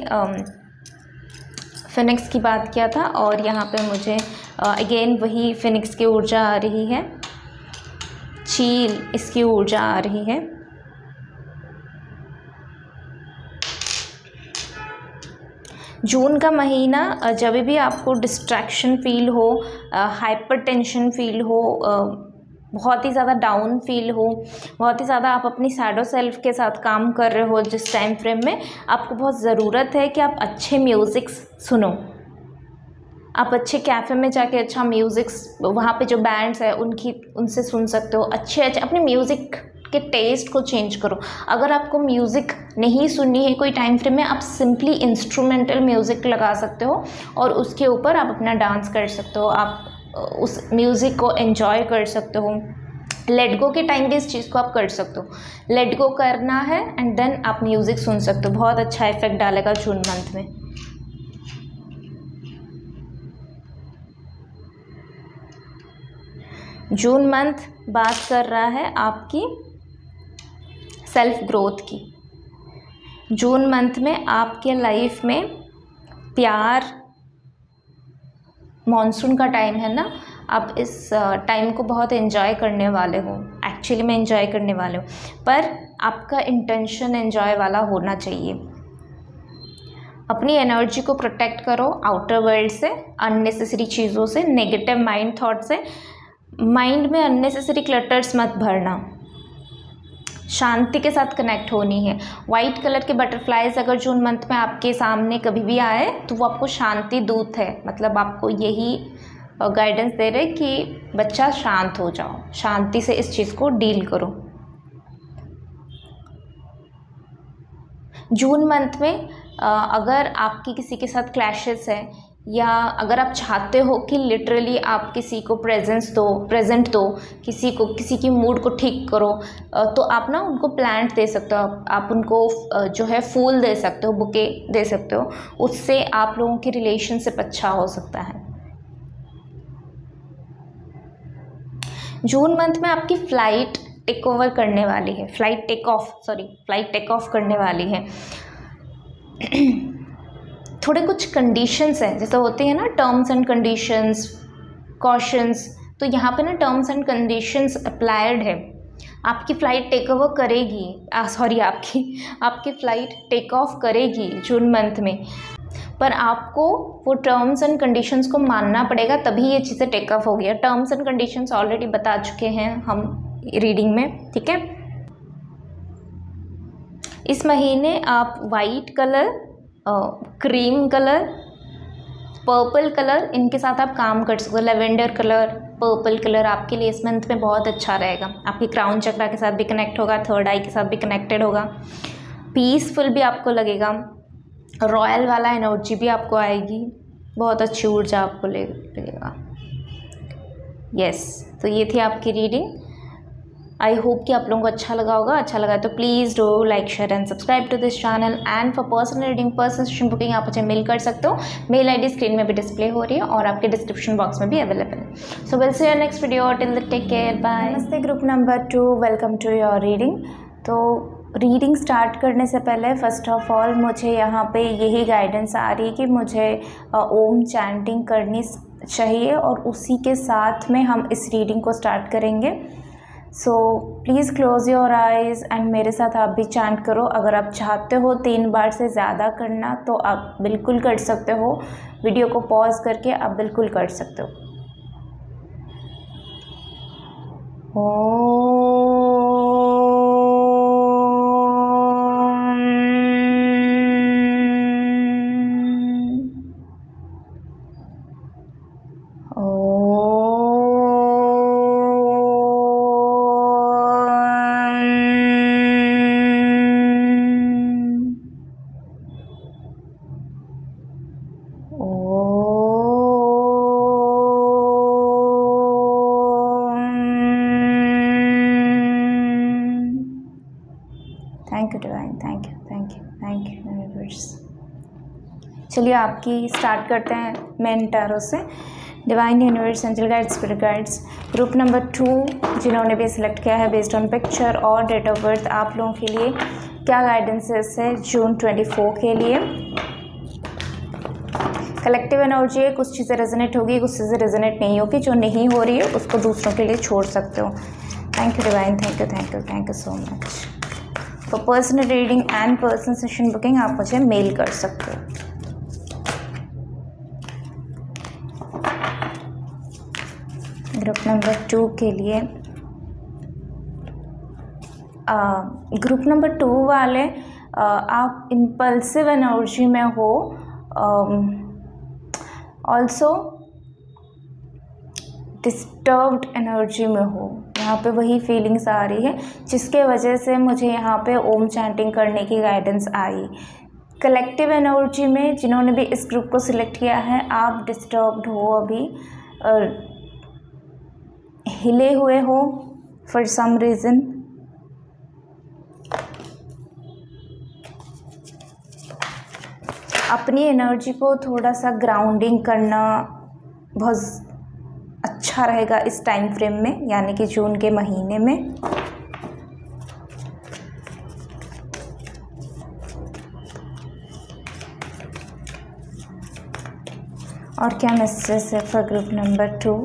A: फिनिक्स की बात किया था, और यहाँ पे मुझे अगेन वही फिनिक्स की ऊर्जा आ रही है, चील इसकी ऊर्जा आ रही है। जून का महीना जब भी आपको डिस्ट्रैक्शन फील हो, हाइपर टेंशन फील हो, बहुत ही ज़्यादा डाउन फील हो, बहुत ही ज़्यादा आप अपनी शैडो सेल्फ के साथ काम कर रहे हो, जिस टाइम फ्रेम में आपको बहुत ज़रूरत है कि आप अच्छे म्यूज़िक्स सुनो। आप अच्छे कैफ़े में जाके अच्छा म्यूज़िक्स, वहाँ पे जो बैंड्स है उनसे सुन सकते हो। अच्छे अपने म्यूज़िक के टेस्ट को चेंज करो। अगर आपको म्यूज़िक नहीं सुननी है कोई टाइम फ्रेम में, आप सिंपली इंस्ट्रूमेंटल म्यूज़िक लगा सकते हो और उसके ऊपर आप अपना डांस कर सकते हो, आप उस म्यूज़िक को एंजॉय कर सकते हो। लेट गो के टाइम भी इस चीज़ को आप कर सकते हो। लेट गो करना है एंड देन आप म्यूज़िक सुन सकते हो, बहुत अच्छा इफेक्ट डालेगा जून मंथ में। जून मंथ बात कर रहा है आपकी सेल्फ ग्रोथ की। जून मंथ में आपके लाइफ में प्यार, मॉनसून का टाइम है ना, आप इस टाइम को बहुत एंजॉय करने वाले हो, एक्चुअली में एंजॉय करने वाले हो, पर आपका इंटेंशन एंजॉय वाला होना चाहिए। अपनी एनर्जी को प्रोटेक्ट करो आउटर वर्ल्ड से, अननेसेसरी चीज़ों से, नेगेटिव माइंड थॉट से। माइंड में अननेसेसरी क्लटर्स मत भरना। शांति के साथ कनेक्ट होनी है। वाइट कलर के बटरफ्लाइज अगर जून मंथ में आपके सामने कभी भी आए तो वो आपको शांति दूत है, मतलब आपको यही गाइडेंस दे रहे कि बच्चा शांत हो जाओ, शांति से इस चीज़ को डील करो। जून मंथ में अगर आपकी किसी के साथ क्लैशेस है या अगर आप चाहते हो कि लिटरली आप किसी को प्रेजेंट दो, किसी की मूड को ठीक करो, तो आप ना उनको प्लांट दे सकते हो, आप उनको जो है फूल दे सकते हो, बुके दे सकते हो। उससे आप लोगों की रिलेशनशिप अच्छा हो सकता है। जून मंथ में आपकी फ्लाइट टेक ओवर करने वाली है, फ्लाइट टेक ऑफ करने वाली है। थोड़े कुछ कंडीशंस हैं, जैसे होते हैं ना टर्म्स एंड कंडीशंस, कॉशंस, तो यहाँ पे ना टर्म्स एंड कंडीशंस अप्लाइड है। आपकी फ़्लाइट टेक ओवर करेगी, आपकी फ़्लाइट टेक ऑफ करेगी जून मंथ में, पर आपको वो टर्म्स एंड कंडीशंस को मानना पड़ेगा, तभी ये चीज़ें टेक ऑफ हो गया। टर्म्स एंड कंडीशंस ऑलरेडी बता चुके हैं हम रीडिंग में, ठीक है। इस महीने आप white colour, cream colour, purple colour, इनके साथ आप काम कर सकते हो। लेवेंडर कलर, पर्पल कलर आपके लिए इस मंथ में बहुत अच्छा रहेगा। आपकी क्राउन चक्रा के साथ भी कनेक्ट होगा, थर्ड आई के साथ भी कनेक्टेड होगा, पीसफुल भी आपको लगेगा, रॉयल वाला एनर्जी भी आपको आएगी, बहुत अच्छी ऊर्जा आपको लगेगा। यस, तो ये थी आपकी रीडिंग। आई होप कि आप लोगों को अच्छा लगा होगा। अच्छा लगा तो please do like, share and subscribe to this channel. And for personal reading, personal session booking आप मुझे मेल कर सकते हो। मेल आईडी स्क्रीन में भी डिस्प्ले हो रही है और आपके डिस्क्रिप्शन बॉक्स में भी अवेलेबल है। So will see you next video, till then take care, bye. नमस्ते group number 2, welcome to your reading. तो रीडिंग स्टार्ट करने से पहले फर्स्ट ऑफ ऑल मुझे यहाँ पे यही गाइडेंस आ रही है कि मुझे ओम चैंटिंग करनी चाहिए और उसी के साथ में हम इस रीडिंग को स्टार्ट करेंगे। So please close your eyes and मेरे साथ आप भी चैंट करो। अगर आप चाहते हो 3 बार से ज़्यादा करना तो आप बिल्कुल कर सकते हो, वीडियो को पॉज करके आप बिल्कुल कर सकते हो। Thank you divine, thank you universe. चलिए आपकी स्टार्ट करते हैं मेन टैरो से। Divine universe, angel guides, spirit guides, group number 2 जिन्होंने भी सिलेक्ट किया है बेस्ड ऑन पिक्चर और डेट ऑफ बर्थ, आप लोगों के लिए क्या गाइडेंसेस है जून 24 के लिए। कलेक्टिव एनर्जी है, कुछ चीज़ें रेजोनेट होगी, कुछ चीज़ें रेजोनेट नहीं होगी। जो नहीं हो रही है उसको दूसरों के लिए छोड़ सकते हो। Thank you divine, thank you so much. For personal reading and personal session booking आप मुझे मेल कर सकते हो। ग्रुप नंबर 2 के लिए ग्रुप नंबर 2 वाले आप इम्पल्सिव एनर्जी में हो, ऑल्सो डिस्टर्ब्ड एनर्जी में हो। यहाँ पे वही फीलिंग्स आ रही है जिसके वजह से मुझे यहाँ पे ओम चैंटिंग करने की गाइडेंस आई। कलेक्टिव एनर्जी में जिन्होंने भी इस ग्रुप को सिलेक्ट किया है, आप डिस्टर्ब्ड हो, अभी हिले हुए हो फॉर सम रीज़न। अपनी एनर्जी को थोड़ा सा ग्राउंडिंग करना बहुत अच्छा रहेगा इस टाइम फ्रेम में, यानी कि जून के महीने में। और क्या मैसेज है फॉर ग्रुप नंबर 2?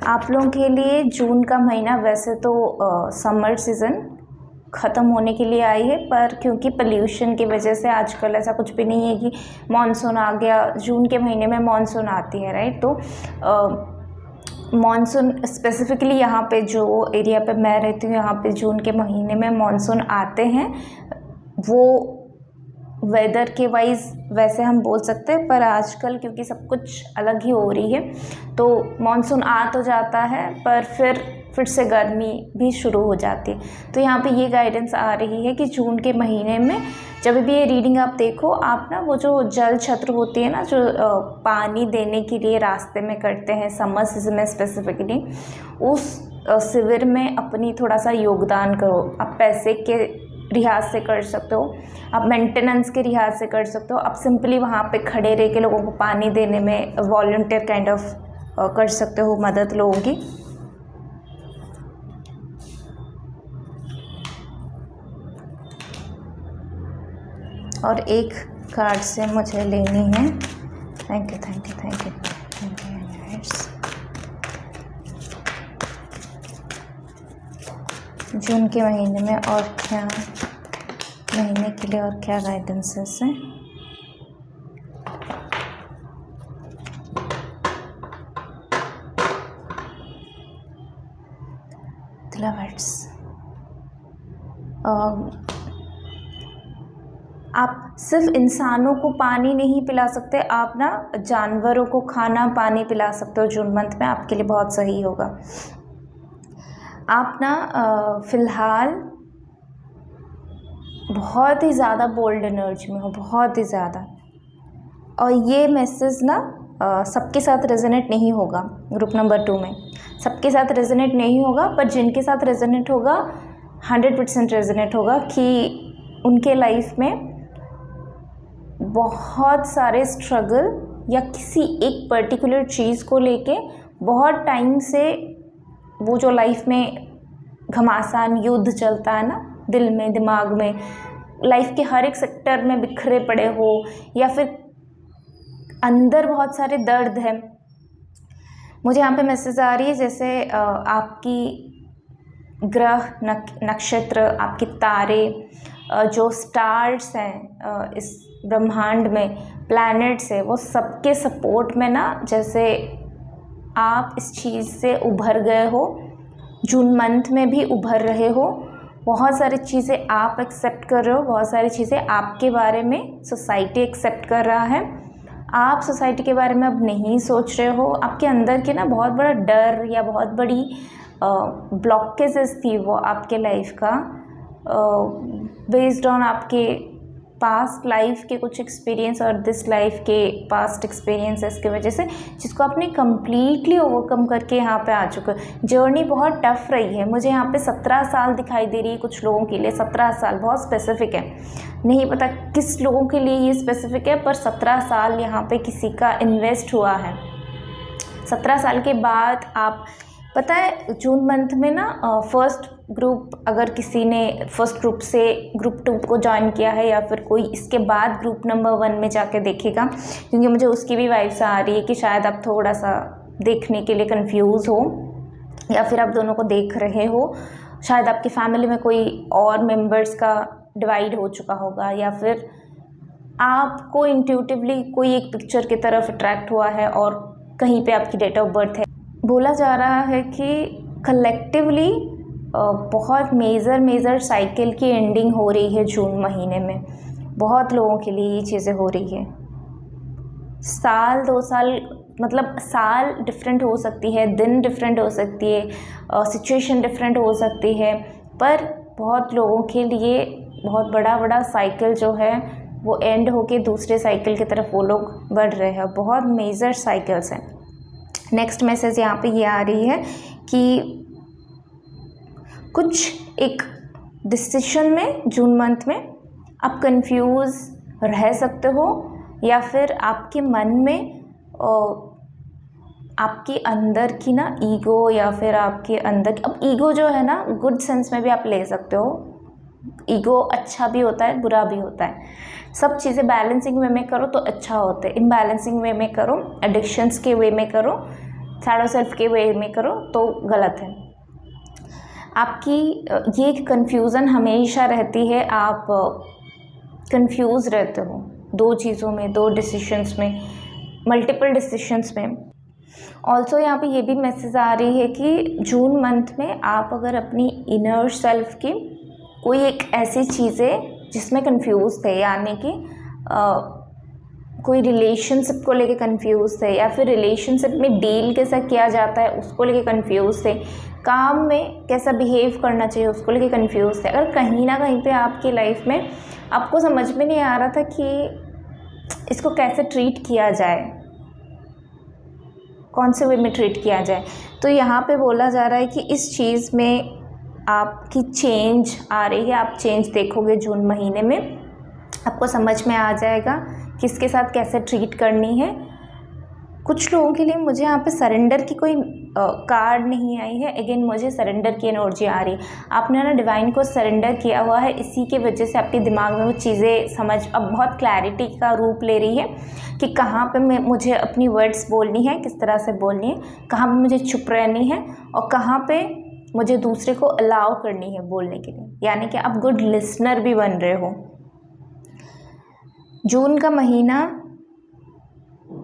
A: आप लोगों के लिए जून का महीना वैसे तो समर सीज़न ख़त्म होने के लिए आई है, पर क्योंकि पोल्यूशन की वजह से आजकल ऐसा कुछ भी नहीं है कि मानसून आ गया। जून के महीने में मानसून आती है, राइट? तो मॉनसून स्पेसिफिकली यहाँ पे जो एरिया पे मैं रहती हूँ, यहाँ पे जून के महीने में मॉनसून आते हैं। वो वेदर के वाइज वैसे हम बोल सकते हैं, पर आजकल क्योंकि सब कुछ अलग ही हो रही है, तो मॉनसून आ तो जाता है पर फिर से गर्मी भी शुरू हो जाती है। तो यहाँ पे ये गाइडेंस आ रही है कि जून के महीने में जब भी ये रीडिंग आप देखो, आप ना वो जो जल छत्र होती है ना, जो पानी देने के लिए रास्ते में करते हैं समर सीजन में स्पेसिफिकली, उस शिविर में अपनी थोड़ा सा योगदान करो। आप पैसे के लिहाज से कर सकते हो, आप मेंटेनेंस के लिहाज से कर सकते हो, आप सिंपली वहाँ पे खड़े रह के लोगों को पानी देने में वॉलंटियर काइंड ऑफ कर सकते हो मदद लोगों की। और एक कार्ड से मुझे लेनी है। Thank you thank you thank you thank you. जून के महीने में और क्या महीने के लिए और क्या गाइडेंसेस हैं? आप सिर्फ इंसानों को पानी नहीं पिला सकते, आप ना जानवरों को खाना पानी पिला सकते हो। जून मंथ में आपके लिए बहुत सही होगा। आप ना फ़िलहाल बहुत ही ज़्यादा बोल्ड एनर्जी में हो, बहुत ही ज़्यादा। और ये मैसेज ना सबके साथ रेजोनेट नहीं होगा। ग्रुप नंबर 2 में सबके साथ रेजोनेट नहीं होगा, पर जिनके साथ रेजोनेट होगा 100% रेजोनेट होगा कि उनके लाइफ में बहुत सारे स्ट्रगल या किसी एक पर्टिकुलर चीज़ को लेके बहुत टाइम से वो जो लाइफ में घमासान युद्ध चलता है ना, दिल में, दिमाग में, लाइफ के हर एक सेक्टर में बिखरे पड़े हो, या फिर अंदर बहुत सारे दर्द है। मुझे यहाँ पे मैसेज आ रही है जैसे आपकी ग्रह, नक्षत्र, आपके तारे, जो स्टार्स हैं इस ब्रह्मांड में, प्लैनेट्स है, वो सबके सपोर्ट में ना जैसे आप इस चीज़ से उभर गए हो। जून मंथ में भी उभर रहे हो। बहुत सारी चीज़ें आप एक्सेप्ट कर रहे हो, बहुत सारी चीज़ें आपके बारे में सोसाइटी एक्सेप्ट कर रहा है। आप सोसाइटी के बारे में अब नहीं सोच रहे हो। आपके अंदर के ना बहुत बड़ा डर या बहुत बड़ी ब्लॉकेजेस थी वो आपके लाइफ का, बेस्ड ऑन आपके पास्ट लाइफ के कुछ एक्सपीरियंस और दिस लाइफ के पास्ट एक्सपीरियंसेस की वजह से, जिसको आपने कम्प्लीटली ओवरकम करके यहाँ पे आ चुके हो। जर्नी बहुत टफ रही है। मुझे यहाँ पे 17 साल दिखाई दे रही है कुछ लोगों के लिए। 17 साल बहुत स्पेसिफिक है, नहीं पता किस लोगों के लिए ये स्पेसिफिक है, पर 17 साल यहाँ पे किसी का इन्वेस्ट हुआ है। 17 साल के बाद आप, पता है जून मंथ में ना फर्स्ट ग्रुप, अगर किसी ने फर्स्ट ग्रुप से ग्रुप 2 को ज्वाइन किया है, या फिर कोई इसके बाद ग्रुप नंबर 1 में जाके देखेगा, क्योंकि मुझे उसकी भी वाइब्स आ रही है कि शायद आप थोड़ा सा देखने के लिए कंफ्यूज हो, या फिर आप दोनों को देख रहे हो। शायद आपकी फैमिली में कोई और मेंबर्स का डिवाइड हो चुका होगा, या फिर आपको इंट्यूटिवली कोई एक पिक्चर की तरफ अट्रैक्ट हुआ है और कहीं पे आपकी डेट ऑफ बर्थ है। बोला जा रहा है कि कलेक्टिवली बहुत मेजर साइकिल की एंडिंग हो रही है जून महीने में। बहुत लोगों के लिए ये चीज़ें हो रही है। साल 2 साल, मतलब साल डिफरेंट हो सकती है, दिन डिफरेंट हो सकती है, सिचुएशन डिफरेंट हो सकती है, पर बहुत लोगों के लिए बहुत बड़ा साइकिल जो है वो एंड होके दूसरे साइकिल की तरफ वो लोग बढ़ रहे हैं। बहुत मेजर साइकिल्स हैं। नेक्स्ट मैसेज यहाँ पे ये आ रही है कि कुछ एक डिसीजन में जून मंथ में आप कंफ्यूज रह सकते हो, या फिर आपके मन में आपके अंदर की ना ईगो, या फिर आपके अंदर, अब ईगो जो है ना गुड सेंस में भी आप ले सकते हो। ईगो अच्छा भी होता है, बुरा भी होता है। सब चीज़ें बैलेंसिंग वे में करो तो अच्छा होता है, इम्बैलेंसिंग वे में करो, एडिक्शंस के वे में करो, सैडो सेल्फ के वे में करो तो गलत है। आपकी ये कन्फ्यूज़न हमेशा रहती है, आप कंफ्यूज रहते हो 2 चीज़ों में, 2 डिसीशंस में, मल्टीपल डिसीशंस में, ऑल्सो यहाँ पे ये भी मैसेज आ रही है कि जून मंथ में आप अगर अपनी इनर सेल्फ की कोई एक ऐसी चीज़ें जिसमें कंफ्यूज थे, यानी कि कोई रिलेशनशिप को लेके कंफ्यूज थे, या फिर रिलेशनशिप में डील कैसा किया जाता है उसको लेके कंफ्यूज थे, काम में कैसा बिहेव करना चाहिए उसको लेके कंफ्यूज थे। अगर कहीं ना कहीं पे आपकी लाइफ में आपको समझ में नहीं आ रहा था कि इसको कैसे ट्रीट किया जाए, कौन से वे में ट्रीट किया जाए, तो यहाँ पे बोला जा रहा है कि इस चीज़ में आपकी चेंज आ रही है। आप चेंज देखोगे जून महीने में, आपको समझ में आ जाएगा किसके साथ कैसे ट्रीट करनी है। कुछ लोगों के लिए मुझे यहाँ पे सरेंडर की कोई कार्ड नहीं आई है। अगेन मुझे सरेंडर की एनर्जी आ रही है। आपने ना डिवाइन को सरेंडर किया हुआ है, इसी के वजह से आपके दिमाग में वो चीज़ें समझ अब बहुत क्लैरिटी का रूप ले रही है कि कहाँ पे मुझे अपनी वर्ड्स बोलनी है, किस तरह से बोलनी है, कहाँ पे मुझे चुप रहनी है और कहाँ पे मुझे दूसरे को अलाउ करनी है बोलने के लिए। यानी कि आप गुड लिसनर भी बन रहे हो। जून का महीना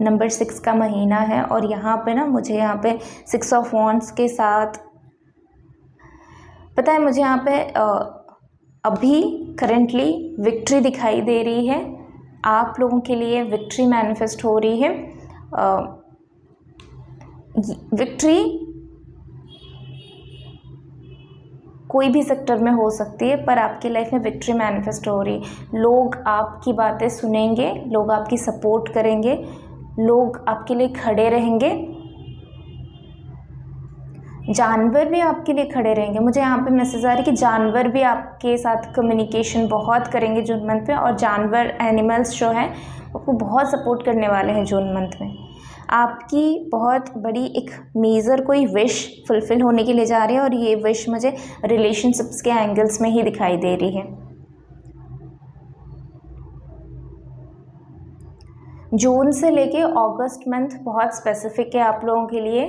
A: नंबर 6 का महीना है और यहाँ पे ना मुझे यहाँ पे 6 ऑफ वॉन्ड्स के साथ पता है, मुझे यहाँ पे अभी करेंटली विक्ट्री दिखाई दे रही है। आप लोगों के लिए विक्ट्री मैनिफेस्ट हो रही है। विक्ट्री कोई भी सेक्टर में हो सकती है, पर आपकी लाइफ में विक्ट्री मैनिफेस्ट हो रही है। लोग आपकी बातें सुनेंगे, लोग आपकी सपोर्ट करेंगे, लोग आपके लिए खड़े रहेंगे, जानवर भी आपके लिए खड़े रहेंगे। मुझे यहाँ पे मैसेज आ रही है कि जानवर भी आपके साथ कम्युनिकेशन बहुत करेंगे जून मंथ में, और जानवर एनिमल्स जो हैं आपको बहुत सपोर्ट करने वाले हैं जून मंथ में। आपकी बहुत बड़ी एक मेजर कोई विश फुलफ़िल होने के लिए जा रही है और ये विश मुझे रिलेशनशिप्स के एंगल्स में ही दिखाई दे रही है। जून से लेके अगस्त मंथ बहुत स्पेसिफिक है आप लोगों के लिए।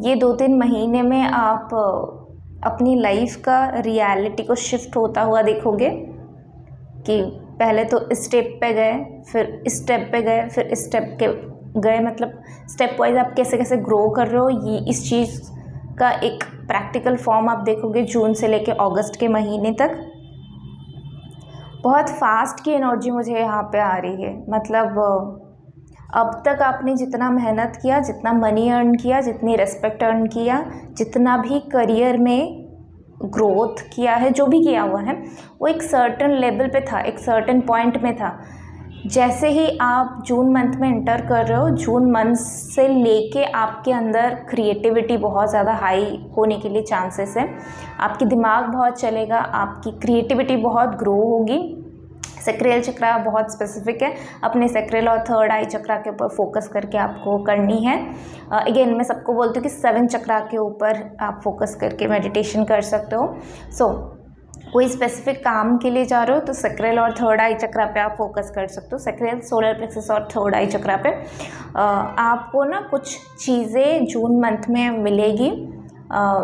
A: ये 2-3 महीने में आप अपनी लाइफ का रियलिटी को शिफ्ट होता हुआ देखोगे कि पहले तो स्टेप पे गए, फिर स्टेप पे गए, फिर स्टेप के गए, मतलब स्टेप वाइज आप कैसे कैसे ग्रो कर रहे हो, ये इस चीज़ का एक प्रैक्टिकल फॉर्म आप देखोगे जून से लेके अगस्त के महीने तक। बहुत फास्ट की एनर्जी मुझे यहाँ पे आ रही है। मतलब अब तक आपने जितना मेहनत किया, जितना मनी अर्न किया, जितनी रेस्पेक्ट अर्न किया, जितना भी करियर में ग्रोथ किया है, जो भी किया हुआ है, वो एक सर्टेन लेवल पे था, एक सर्टेन पॉइंट में था। जैसे ही आप जून मंथ में एंटर कर रहे हो, जून मंथ से लेके आपके अंदर क्रिएटिविटी बहुत ज़्यादा हाई होने के लिए चांसेस है। आपकी दिमाग बहुत चलेगा, आपकी क्रिएटिविटी बहुत ग्रो होगी। सैक्रल चक्रा बहुत स्पेसिफिक है, अपने सैक्रल और थर्ड आई चक्रा के ऊपर फोकस करके आपको करनी है। अगेन मैं सबको बोलती हूँ कि 7 चक्रा के ऊपर आप फोकस करके मेडिटेशन कर सकते हो। कोई स्पेसिफिक काम के लिए जा रहे हो तो सैक्रल और थर्ड आई चक्रा पे आप फोकस कर सकते हो। सैक्रल, सोलर प्लेक्सस और थर्ड आई चक्रा पे आपको ना कुछ चीज़ें जून मंथ में मिलेगी,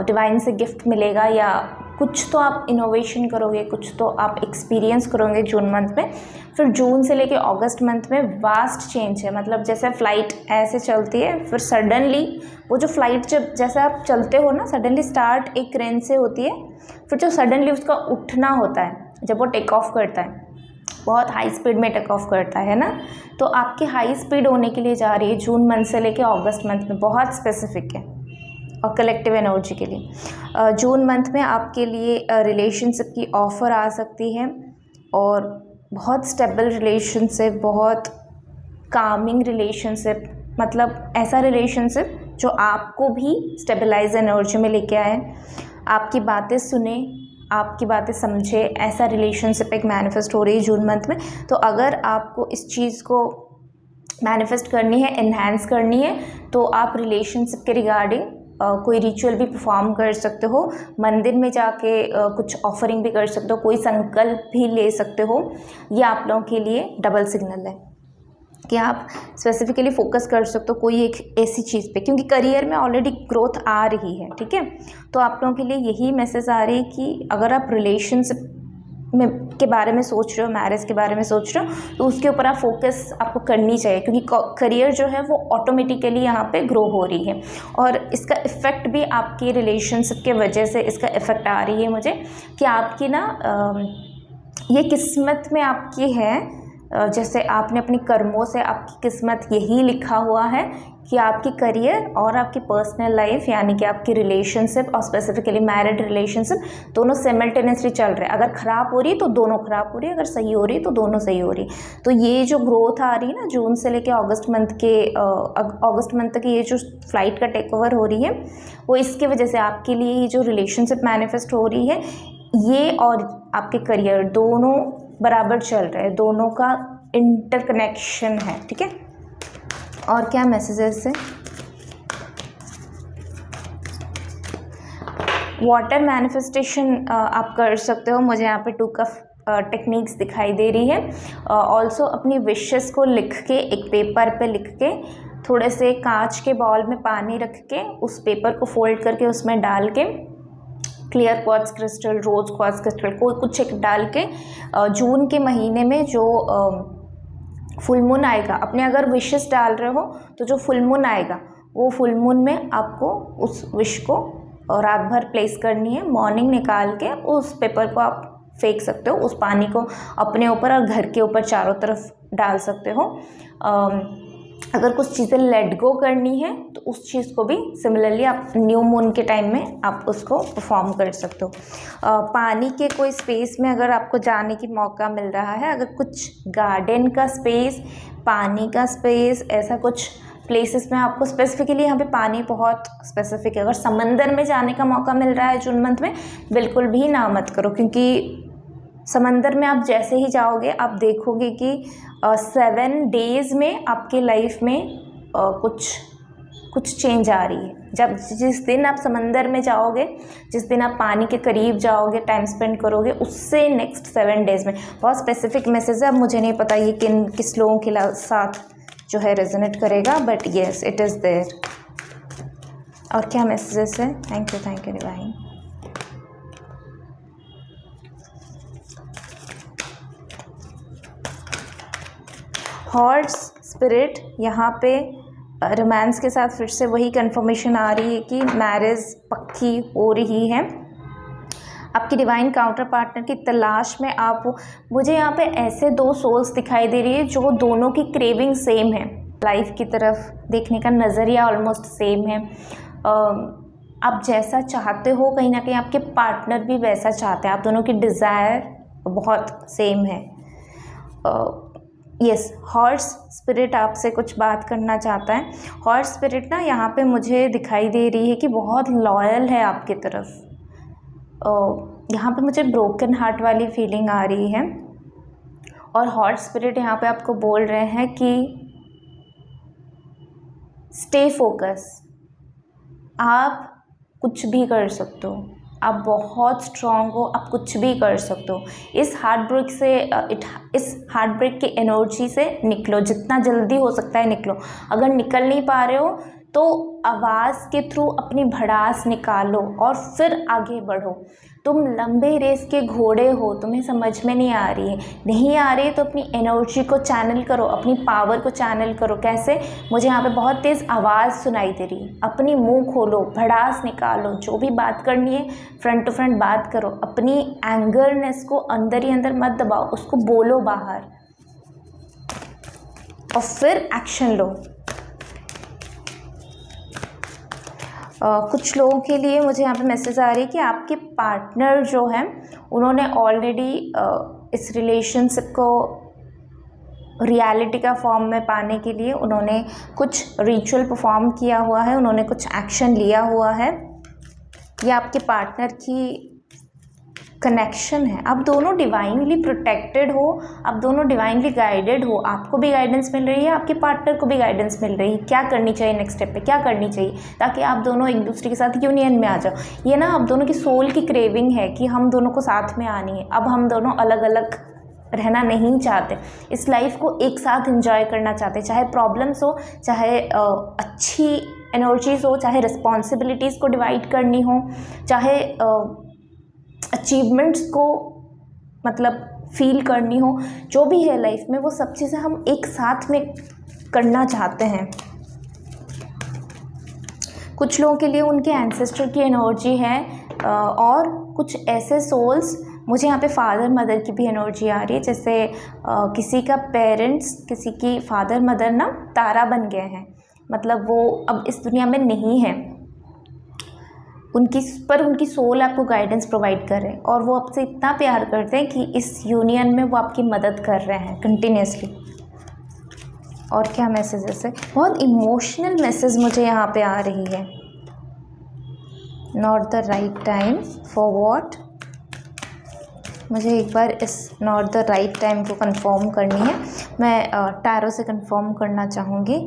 A: डिवाइन से गिफ्ट मिलेगा, या कुछ तो आप इनोवेशन करोगे, कुछ तो आप एक्सपीरियंस करोगे जून मंथ में। फिर जून से लेके अगस्त मंथ में वास्ट चेंज है। मतलब जैसे फ़्लाइट ऐसे चलती है, फिर सडनली वो जो फ़्लाइट जब जैसे आप चलते हो ना, सडनली स्टार्ट एक रेंज से होती है, फिर जो सडनली उसका उठना होता है जब वो टेक ऑफ करता है, बहुत हाई स्पीड में टेक ऑफ करता है ना, तो आपकी हाई स्पीड होने के लिए जा रही है जून मंथ से लेके अगस्त मंथ में। बहुत स्पेसिफिक है और कलेक्टिव एनर्जी के लिए। जून मंथ में आपके लिए रिलेशनशिप की ऑफ़र आ सकती है, और बहुत स्टेबल रिलेशनशिप, बहुत कामिंग रिलेशनशिप, मतलब ऐसा रिलेशनशिप जो आपको भी स्टेबलाइज एनर्जी में लेके आए, आपकी बातें सुने, आपकी बातें समझे, ऐसा रिलेशनशिप एक मैनिफेस्ट हो रही है जून मंथ में। तो अगर आपको इस चीज़ को मैनिफेस्ट करनी है, एनहांस करनी है, तो आप रिलेशनशिप के रिगार्डिंग कोई रिचुअल भी परफॉर्म कर सकते हो, मंदिर में जाके कुछ ऑफरिंग भी कर सकते हो, कोई संकल्प भी ले सकते हो। ये आप लोगों के लिए डबल सिग्नल है कि आप स्पेसिफिकली फोकस कर सकते हो कोई एक ऐसी चीज़ पे, क्योंकि करियर में ऑलरेडी ग्रोथ आ रही है। ठीक है, तो आप लोगों के लिए यही मैसेज आ रही है कि अगर आप रिलेशनशिप में के बारे में सोच रहे हो, मैरिज के बारे में सोच रहे हो, तो उसके ऊपर आप फोकस आपको करनी चाहिए, क्योंकि करियर जो है वो ऑटोमेटिकली यहाँ पे ग्रो हो रही है। और इसका इफ़ेक्ट भी आपकी रिलेशनशिप के वजह से इसका इफ़ेक्ट आ रही है मुझे, कि आपकी ना ये किस्मत में आपकी है, जैसे आपने अपनी कर्मों से आपकी किस्मत यही लिखा हुआ है कि आपकी करियर और आपकी पर्सनल लाइफ यानी कि आपकी रिलेशनशिप और स्पेसिफिकली मैरिड रिलेशनशिप दोनों सिमल्टेनियसली चल रहे हैं। अगर ख़राब हो रही है तो दोनों ख़राब हो रही है, अगर सही हो रही है तो दोनों सही हो रही है। तो ये जो ग्रोथ आ रही है ना जून से लेके अगस्त मंथ तक ये जो फ्लाइट का टेक ओवर हो रही है वो इसकी वजह से आपके लिए ये जो रिलेशनशिप मैनिफेस्ट हो रही है ये और आपके करियर दोनों बराबर चल रहे हैं, दोनों का इंटरकनेक्शन है, ठीक है। और क्या मैसेजेस है? वाटर मैनिफेस्टेशन आप कर सकते हो, मुझे यहाँ पे 2 कप टेक्निक्स दिखाई दे रही है। ऑल्सो अपनी विशेस को लिख के एक पेपर पे लिख के थोड़े से कांच के बॉल में पानी रख के उस पेपर को फोल्ड करके उसमें डाल के क्लियर क्वार्ट्ज क्रिस्टल, रोज क्वार्ट्ज क्रिस्टल कोई कुछ एक डाल के जून के महीने में जो फुल मून आएगा, अपने अगर विशेस डाल रहे हो तो जो फुल मून आएगा वो फुल मून में आपको उस विश को रात भर प्लेस करनी है। मॉर्निंग निकाल के उस पेपर को आप फेंक सकते हो, उस पानी को अपने ऊपर और घर के ऊपर चारों तरफ डाल सकते हो। अगर कुछ चीज़ें लेट गो करनी है तो उस चीज़ को भी सिमिलरली आप न्यू मून के टाइम में आप उसको परफॉर्म कर सकते हो। पानी के कोई स्पेस में अगर आपको जाने की मौका मिल रहा है, अगर कुछ गार्डन का स्पेस, पानी का स्पेस, ऐसा कुछ प्लेसेस में आपको स्पेसिफिकली यहाँ पे पानी बहुत स्पेसिफिक है, अगर समंदर में जाने का मौका मिल रहा है जून मंथ में बिल्कुल भी ना मत करो, क्योंकि समंदर में आप जैसे ही जाओगे आप देखोगे कि 7 डेज़ में आपके लाइफ में कुछ चेंज आ रही है। जब जिस दिन आप समंदर में जाओगे, जिस दिन आप पानी के करीब जाओगे, टाइम स्पेंड करोगे, उससे नेक्स्ट 7 डेज़ में बहुत स्पेसिफिक मैसेज है। अब मुझे नहीं पता ये किस लोगों के साथ जो है रेजोनेट करेगा, but yes it is there. और क्या मैसेजेस है? Thank you divine. Horse spirit, यहाँ पे रोमांस के साथ फिर से वही कंफर्मेशन आ रही है कि मैरिज पक्की हो रही है। आपकी डिवाइन काउंटर पार्टनर की तलाश में आप, मुझे यहाँ पे ऐसे 2 सोल्स दिखाई दे रही है जो दोनों की क्रेविंग सेम है, लाइफ की तरफ देखने का नज़रिया ऑलमोस्ट सेम है। आप जैसा चाहते हो कहीं ना कहीं आपके पार्टनर भी वैसा चाहते हैं, आप दोनों की डिज़ायर बहुत सेम है। यस, हॉर्स स्पिरिट आपसे कुछ बात करना चाहता है। हॉर्स स्पिरिट ना यहाँ पे मुझे दिखाई दे रही है कि बहुत लॉयल है आपकी तरफ। यहाँ पे मुझे ब्रोकन हार्ट वाली फीलिंग आ रही है। और हॉर्स स्पिरिट यहाँ पे आपको बोल रहे हैं कि स्टे फोकस, आप कुछ भी कर सकते हो, आप बहुत स्ट्रॉन्ग हो, आप कुछ भी कर सकते हो। इस हार्ट ब्रेक से इस हार्ट ब्रेक की एनर्जी से निकलो, जितना जल्दी हो सकता है निकलो। अगर निकल नहीं पा रहे हो तो आवाज़ के थ्रू अपनी भड़ास निकालो और फिर आगे बढ़ो। तुम लंबे रेस के घोड़े हो, तुम्हें समझ में नहीं आ रही है तो अपनी एनर्जी को चैनल करो, अपनी पावर को चैनल करो। कैसे? मुझे यहाँ पे बहुत तेज़ आवाज़ सुनाई दे रही है। अपनी मुंह खोलो, भड़ास निकालो, जो भी बात करनी है फ्रंट टू फ्रंट बात करो। अपनी एंगरनेस को अंदर ही अंदर मत दबाओ, उसको बोलो बाहर और फिर एक्शन लो। कुछ लोगों के लिए मुझे यहाँ पे मैसेज आ रही है कि आपके पार्टनर जो हैं उन्होंने ऑलरेडी इस रिलेशनशिप को रियलिटी का फॉर्म में पाने के लिए उन्होंने कुछ रिचुअल परफॉर्म किया हुआ है, उन्होंने कुछ एक्शन लिया हुआ है। ये आपके पार्टनर की कनेक्शन है। आप दोनों डिवाइनली प्रोटेक्टेड हो, आप दोनों डिवाइनली गाइडेड हो, आपको भी गाइडेंस मिल रही है, आपके पार्टनर को भी गाइडेंस मिल रही है। क्या करनी चाहिए नेक्स्ट स्टेप पे, क्या करनी चाहिए ताकि आप दोनों एक दूसरे के साथ यूनियन में आ जाओ। ये ना आप दोनों की सोल की क्रेविंग है कि हम दोनों को साथ में आनी है। अब हम दोनों अलग अलग रहना नहीं चाहते, इस लाइफ को एक साथ एंजॉय करना चाहते, चाहे प्रॉब्लम्स हो, चाहे अच्छी एनर्जीज हो, चाहे रिस्पॉन्सिबिलिटीज़ को डिवाइड करनी हो, चाहे अचीवमेंट्स को मतलब फील करनी हो, जो भी है लाइफ में, वो सब चीज़ें हम एक साथ में करना चाहते हैं। कुछ लोगों के लिए उनके एंसेस्टर की एनर्जी है और कुछ ऐसे सोल्स, मुझे यहाँ पे फादर मदर की भी एनर्जी आ रही है, जैसे किसी का पेरेंट्स, किसी की फादर मदर ना तारा बन गए हैं, मतलब वो अब इस दुनिया में नहीं है, उनकी सोल आपको गाइडेंस प्रोवाइड कर रहे हैं और वो आपसे इतना प्यार करते हैं कि इस यूनियन में वो आपकी मदद कर रहे हैं कंटिन्यूसली। और क्या मैसेजेस है, बहुत इमोशनल मैसेज मुझे यहाँ पे आ रही है। Not the right time for what, मुझे एक बार इस नॉट द राइट टाइम को कंफर्म करनी है। मैं टैरो से कंफर्म करना चाहूँगी,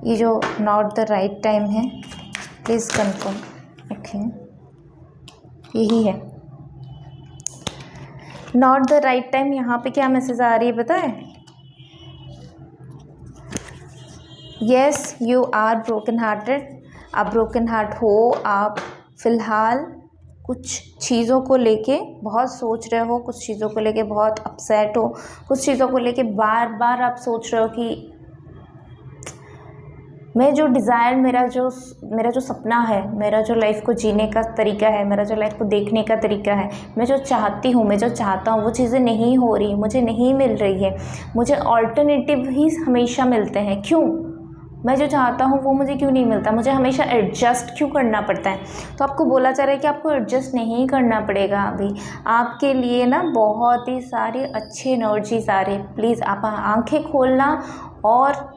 A: ये जो नॉट द राइट टाइम है, प्लीज़ कंफर्म। ओके, यही है नॉट द राइट टाइम। यहाँ पे क्या मैसेज आ रही है पता है? Yes, you are broken hearted, आप ब्रोकन हार्ट हो, आप फ़िलहाल कुछ चीज़ों को लेके बहुत सोच रहे हो, कुछ चीज़ों को लेके बहुत अपसेट हो, कुछ चीज़ों को लेके बार बार आप सोच रहे हो कि मैं जो डिज़ायर, मेरा जो सपना है, मेरा जो लाइफ को जीने का तरीका है, मेरा जो लाइफ को देखने का तरीका है, मैं जो चाहती हूँ, मैं जो चाहता हूँ, वो चीज़ें नहीं हो रही, मुझे नहीं मिल रही है, मुझे ऑल्टरनेटिव ही हमेशा मिलते हैं। क्यों? मैं जो चाहता हूँ वो मुझे क्यों नहीं मिलता? मुझे हमेशा एडजस्ट क्यों करना पड़ता है? तो आपको बोला जा रहा है कि आपको एडजस्ट नहीं करना पड़ेगा। अभी आपके लिए ना बहुत ही सारे अच्छे एनर्जीज आ रहे हैं। प्लीज़ आप आंखें खोलना, और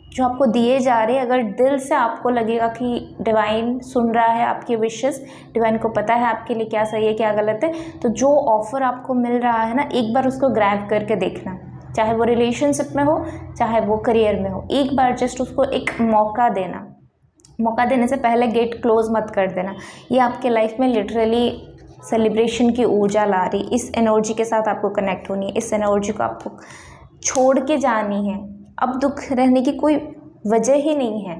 A: जो आपको दिए जा रहे हैं, अगर दिल से आपको लगेगा कि डिवाइन सुन रहा है आपकी विशेस, डिवाइन को पता है आपके लिए क्या सही है क्या गलत है, तो जो ऑफ़र आपको मिल रहा है ना, एक बार उसको ग्रैब करके देखना, चाहे वो रिलेशनशिप में हो, चाहे वो करियर में हो। एक बार जस्ट उसको एक मौका देना। मौका देने से पहले गेट क्लोज मत कर देना। ये आपके लाइफ में लिटरली सेलिब्रेशन की ऊर्जा ला रही, इस एनर्जी के साथ आपको कनेक्ट होनी है, इस एनर्जी को आपको छोड़ के जानी है। अब दुख रहने की कोई वजह ही नहीं है।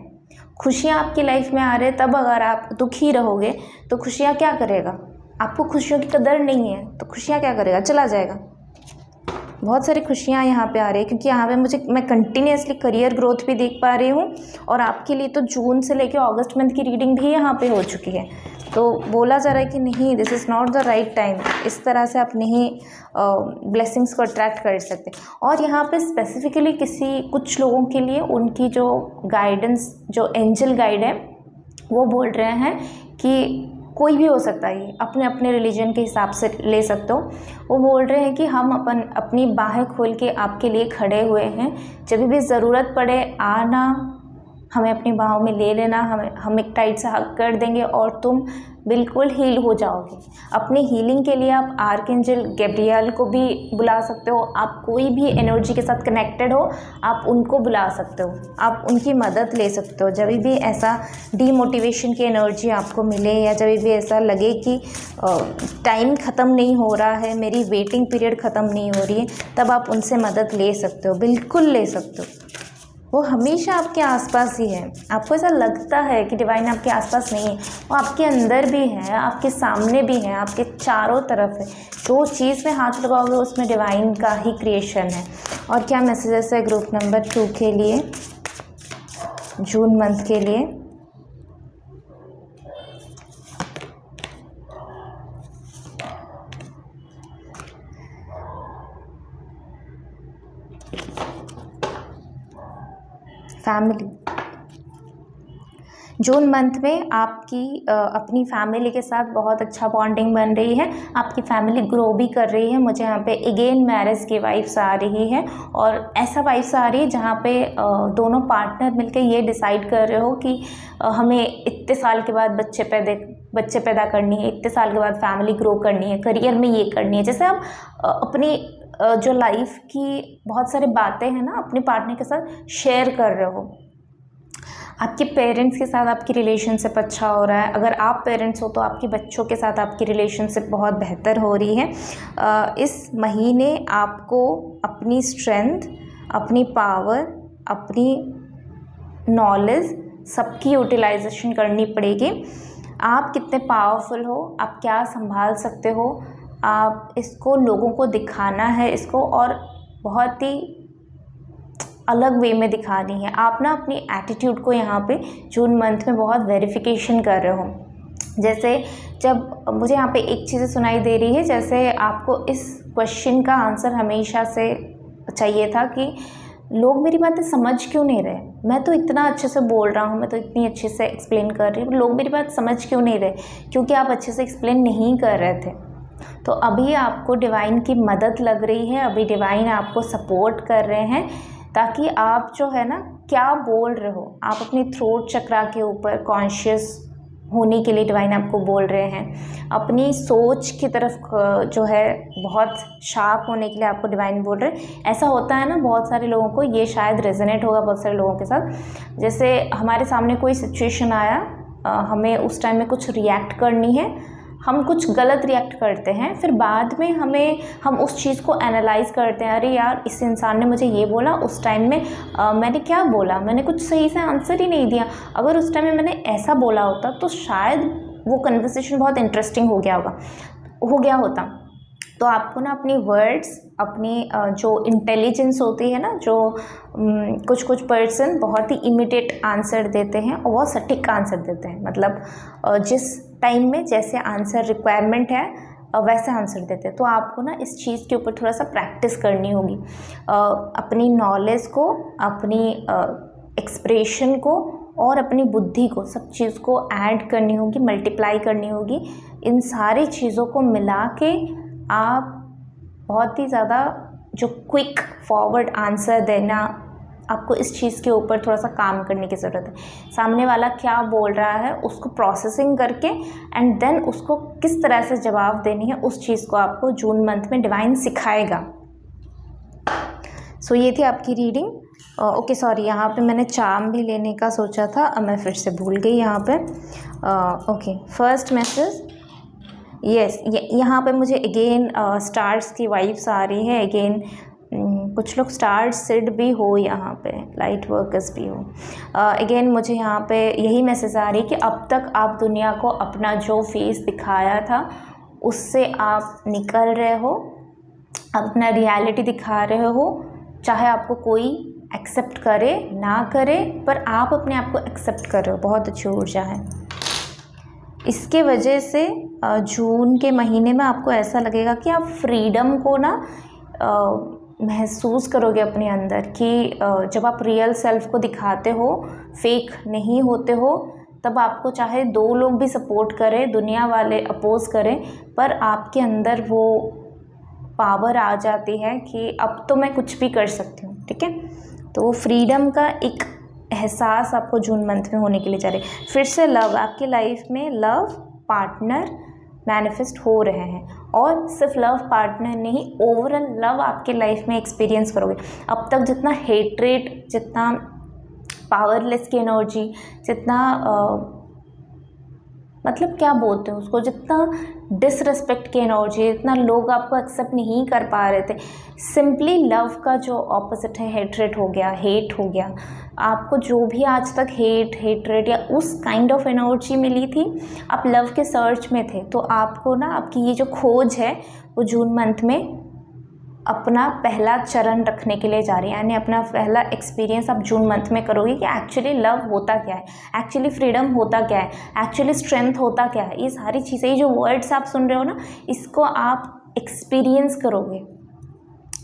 A: खुशियाँ आपकी लाइफ में आ रहे, तब अगर आप दुखी रहोगे तो खुशियाँ क्या करेगा? आपको खुशियों की कदर नहीं है तो खुशियाँ क्या करेगा? चला जाएगा। बहुत सारी खुशियाँ यहाँ पे आ रही है, क्योंकि यहाँ पे मैं कंटिन्यूसली करियर ग्रोथ भी देख पा रही हूँ, और आपके लिए तो जून से लेकर अगस्त मंथ की रीडिंग भी यहाँ पे हो चुकी है। तो बोला जा रहा है कि नहीं, this is not the right time, इस तरह से आप नहीं ब्लेसिंग्स को अट्रैक्ट कर सकते। और यहाँ पे स्पेसिफिकली कुछ लोगों के लिए उनकी जो गाइडेंस, जो एंजल गाइड है, वो बोल रहे हैं कि कोई भी हो सकता है, ये अपने अपने रिलीजन के हिसाब से ले सकते हो। वो बोल रहे हैं कि हम अपनी बाहें खोल के आपके लिए खड़े हुए हैं, जब भी ज़रूरत पड़े आना, हमें अपनी बाहों में ले लेना, हम एक टाइट से हग कर देंगे और तुम बिल्कुल हील हो जाओगे। अपनी हीलिंग के लिए आप आर्कएंजल गैब्रियल को भी बुला सकते हो। आप कोई भी एनर्जी के साथ कनेक्टेड हो, आप उनको बुला सकते हो, आप उनकी मदद ले सकते हो। जब भी ऐसा डीमोटिवेशन की एनर्जी आपको मिले, या जब भी ऐसा लगे कि टाइम ख़त्म नहीं हो रहा है, मेरी वेटिंग पीरियड ख़त्म नहीं हो रही है, तब आप उनसे मदद ले सकते हो, बिल्कुल ले सकते हो। वो हमेशा आपके आसपास ही है। आपको ऐसा लगता है कि डिवाइन आपके आसपास नहीं है, वो आपके अंदर भी है, आपके सामने भी है, आपके चारों तरफ है। जो चीज़ में हाथ लगाओगे उसमें डिवाइन का ही क्रिएशन है। और क्या मैसेजेस है ग्रुप नंबर 2 के लिए, जून मंथ के लिए? फैमिली, जून मंथ में आपकी अपनी फैमिली के साथ बहुत अच्छा बॉन्डिंग बन रही है, आपकी फैमिली ग्रो भी कर रही है। मुझे यहाँ पे अगेन मैरिज की वाइब्स आ रही है, और ऐसा वाइब्स आ रही है जहाँ पे दोनों पार्टनर मिलकर ये डिसाइड कर रहे हो कि हमें इतने साल के बाद बच्चे पैदा करनी है, इतने साल के बाद फैमिली ग्रो करनी है, करियर में ये करनी है। जैसे आप अपनी जो लाइफ की बहुत सारी बातें हैं ना, अपने पार्टनर के साथ शेयर कर रहे हो। आपके पेरेंट्स के साथ आपकी रिलेशनशिप अच्छा हो रहा है। अगर आप पेरेंट्स हो तो आपके बच्चों के साथ आपकी रिलेशनशिप बहुत बेहतर हो रही है। इस महीने आपको अपनी स्ट्रेंथ, अपनी पावर, अपनी नॉलेज सबकी यूटिलाइजेशन करनी पड़ेगी। आप कितने पावरफुल हो, आप क्या संभाल सकते हो, आप इसको लोगों को दिखाना है इसको, और बहुत ही अलग वे में दिखानी है। आप ना अपनी एटीट्यूड को यहाँ पे जून मंथ में बहुत वेरिफिकेशन कर रहे हो। जैसे जब मुझे यहाँ पे एक चीज़ सुनाई दे रही है, जैसे आपको इस क्वेश्चन का आंसर हमेशा से चाहिए था कि लोग मेरी बातें समझ क्यों नहीं रहे, मैं तो इतना अच्छे से बोल रहा हूँ, मैं तो इतनी अच्छे से एक्सप्लेन कर रही हूँ, लोग मेरी बात समझ क्यों नहीं रहे, क्योंकि आप अच्छे से एक्सप्लेन नहीं कर रहे थे। तो अभी आपको डिवाइन की मदद लग रही है, अभी डिवाइन आपको सपोर्ट कर रहे हैं, ताकि आप जो है ना क्या बोल रहे हो, आप अपनी थ्रोट चक्रा के ऊपर कॉन्शियस होने के लिए डिवाइन आपको बोल रहे हैं। अपनी सोच की तरफ जो है बहुत शार्प होने के लिए आपको डिवाइन बोल रहे हैं। ऐसा होता है ना बहुत सारे लोगों को, ये शायद रेजोनेट होगा बहुत सारे लोगों के साथ। जैसे हमारे सामने कोई सिचुएशन आया, हमें उस टाइम में कुछ रिएक्ट करनी है, हम कुछ गलत रिएक्ट करते हैं, फिर बाद में हम उस चीज़ को एनालाइज करते हैं, अरे यार इस इंसान ने मुझे ये बोला, उस टाइम में मैंने क्या बोला, मैंने कुछ सही से आंसर ही नहीं दिया, अगर उस टाइम में मैंने ऐसा बोला होता तो शायद वो कन्वर्सेशन बहुत इंटरेस्टिंग हो गया होता। तो आपको ना अपनी वर्ड्स, अपनी जो इंटेलिजेंस होती है ना, जो कुछ पर्सन बहुत ही इमीडिएट आंसर देते हैं और बहुत सटीक आंसर देते हैं, मतलब जिस टाइम में जैसे आंसर रिक्वायरमेंट है वैसे आंसर देते हैं। तो आपको ना इस चीज़ के ऊपर थोड़ा सा प्रैक्टिस करनी होगी, अपनी नॉलेज को, अपनी एक्सप्रेशन को और अपनी बुद्धि को, सब चीज़ को ऐड करनी होगी, मल्टीप्लाई करनी होगी। इन सारी चीज़ों को मिला के आप बहुत ही ज़्यादा जो क्विक फॉरवर्ड आंसर देना, आपको इस चीज़ के ऊपर थोड़ा सा काम करने की ज़रूरत है। सामने वाला क्या बोल रहा है उसको प्रोसेसिंग करके एंड देन उसको किस तरह से जवाब देनी है, उस चीज़ को आपको जून मंथ में डिवाइन सिखाएगा। सो ये थी आपकी रीडिंग। ओके सॉरी, यहाँ पे मैंने चार्म भी लेने का सोचा था, अब मैं फिर से भूल गई यहाँ पे। ओके, फर्स्ट मैसेज, यस, यहाँ पे मुझे अगेन स्टार्स की वाइब्स आ रही है। अगेन कुछ लोग स्टार सिड भी हो, यहाँ पे लाइट वर्कर्स भी हो। अगेन मुझे यहाँ पे यही मैसेज आ रही है कि अब तक आप दुनिया को अपना जो फेस दिखाया था उससे आप निकल रहे हो, अपना रियलिटी दिखा रहे हो, चाहे आपको कोई एक्सेप्ट करे ना करे, पर आप अपने आप को एक्सेप्ट कर रहे हो। बहुत अच्छी ऊर्जा है। इसके वजह से जून के महीने में आपको ऐसा लगेगा कि आप फ्रीडम को ना महसूस करोगे अपने अंदर, कि जब आप रियल सेल्फ को दिखाते हो, फेक नहीं होते हो, तब आपको चाहे 2 लोग भी सपोर्ट करें, दुनिया वाले अपोज करें, पर आपके अंदर वो पावर आ जाती है कि अब तो मैं कुछ भी कर सकती हूँ। ठीक है, तो वो फ्रीडम का एक एहसास आपको जून मंथ में होने के लिए चाहिए। फिर से लव, आपकी लाइफ में लव पार्टनर मैनिफेस्ट हो रहे हैं, और सिर्फ लव पार्टनर नहीं, ओवरऑल लव आपके लाइफ में एक्सपीरियंस करोगे। अब तक जितना हेट्रेट, जितना पावरलेस की एनर्जी, जितना मतलब क्या बोलते हैं उसको, जितना डिसरिस्पेक्ट की एनर्जी, इतना लोग आपको एक्सेप्ट नहीं कर पा रहे थे, सिंपली लव का जो ऑपोजिट है हेट्रेट हो गया, हेट हो गया। आपको जो भी आज तक हेट्रेट या उस काइंड ऑफ एनर्जी मिली थी, आप लव के सर्च में थे, तो आपको ना आपकी ये जो खोज है वो जून मंथ में अपना पहला चरण रखने के लिए जा रही है, यानी अपना पहला एक्सपीरियंस आप जून मंथ में करोगे कि एक्चुअली लव होता क्या है, एक्चुअली फ्रीडम होता क्या है, एक्चुअली स्ट्रेंथ होता क्या है। ये सारी चीज़ें, ये जो वर्ड्स आप सुन रहे हो ना, इसको आप एक्सपीरियंस करोगे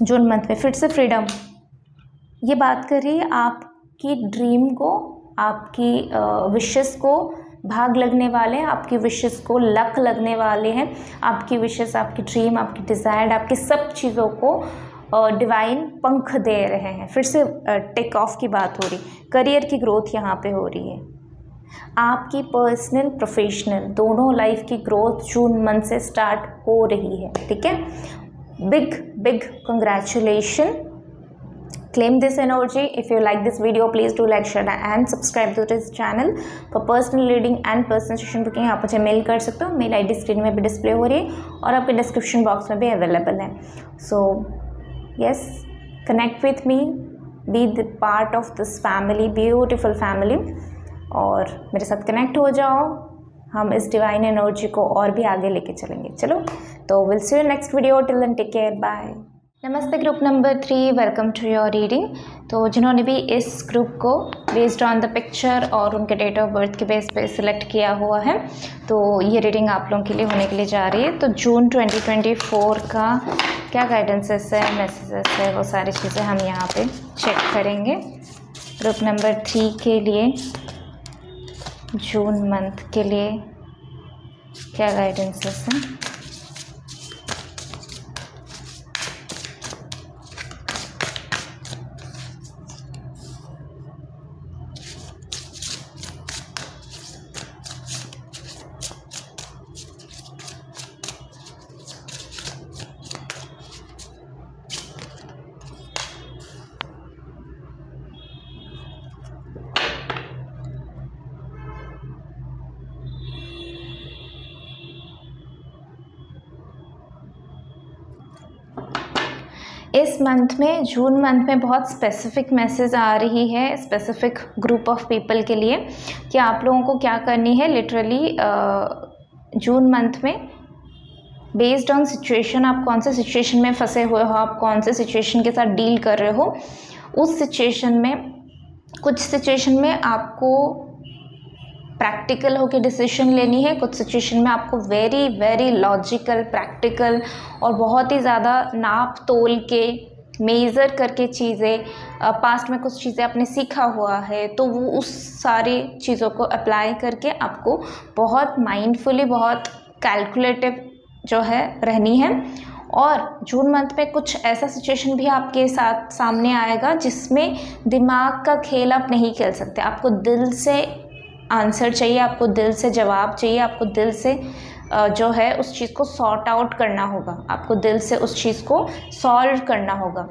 A: जून मंथ में। फिर से फ्रीडम, ये बात कर रही है आपकी ड्रीम को, आपकी विशेस को भाग लगने वाले हैं, आपकी विशेस को लक लगने वाले हैं, आपकी विशेस, आपकी ड्रीम, आपकी डिज़ायर, आपकी सब चीज़ों को डिवाइन पंख दे रहे हैं। फिर से टेक ऑफ की बात हो रही, करियर की ग्रोथ यहाँ पे हो रही है, आपकी पर्सनल प्रोफेशनल दोनों लाइफ की ग्रोथ जून मंथ से स्टार्ट हो रही है। ठीक है, big congratulation. Claim this energy. If you like this video, please do like, share and subscribe to this channel. For personal reading and personal session booking आप मुझे mail कर सकते हो, मेल ID स्क्रीन में भी डिस्प्ले हो रही है और आपके डिस्क्रिप्शन बॉक्स में भी अवेलेबल है। So yes, connect with me, be the part of this family, beautiful family, और मेरे साथ कनेक्ट हो जाओ। हम इस डिवाइन एनर्जी को और भी आगे लेके चलेंगे। चलो, तो will see you next video, till then take care, bye. नमस्ते group number 3, welcome to your reading. तो जिन्होंने भी इस ग्रुप को बेस्ड ऑन द पिक्चर और उनके डेट ऑफ बर्थ के बेस पे सिलेक्ट किया हुआ है, तो ये रीडिंग आप लोगों के लिए होने के लिए जा रही है। तो जून 2024 का क्या गाइडेंसेस है, मैसेजेस है, वो सारी चीज़ें हम यहाँ पे चेक करेंगे। ग्रुप नंबर 3 के लिए जून मंथ के लिए क्या गाइडेंसेस हैं। इस मंथ में, जून मंथ में बहुत स्पेसिफिक मैसेज आ रही है स्पेसिफिक ग्रुप ऑफ पीपल के लिए कि आप लोगों को क्या करनी है। लिटरली जून मंथ में बेस्ड ऑन सिचुएशन, आप कौन से सिचुएशन में फंसे हुए हो, आप कौन से सिचुएशन के साथ डील कर रहे हो, उस सिचुएशन में, कुछ सिचुएशन में आपको प्रैक्टिकल होकर डिसीजन लेनी है, कुछ सिचुएशन में आपको वेरी वेरी लॉजिकल, प्रैक्टिकल और बहुत ही ज़्यादा नाप तोल के, मेज़र करके चीज़ें, पास्ट में कुछ चीज़ें आपने सीखा हुआ है तो वो उस सारी चीज़ों को अप्लाई करके आपको बहुत माइंडफुली, बहुत कैलकुलेटिव जो है रहनी है। और जून मंथ में कुछ ऐसा सिचुएशन भी आपके साथ सामने आएगा जिसमें दिमाग का खेल आप नहीं खेल सकते। आपको दिल से आंसर चाहिए, आपको दिल से जवाब चाहिए, आपको दिल से जो है उस चीज़ को सॉर्ट आउट करना होगा, आपको दिल से उस चीज़ को सॉल्व करना होगा।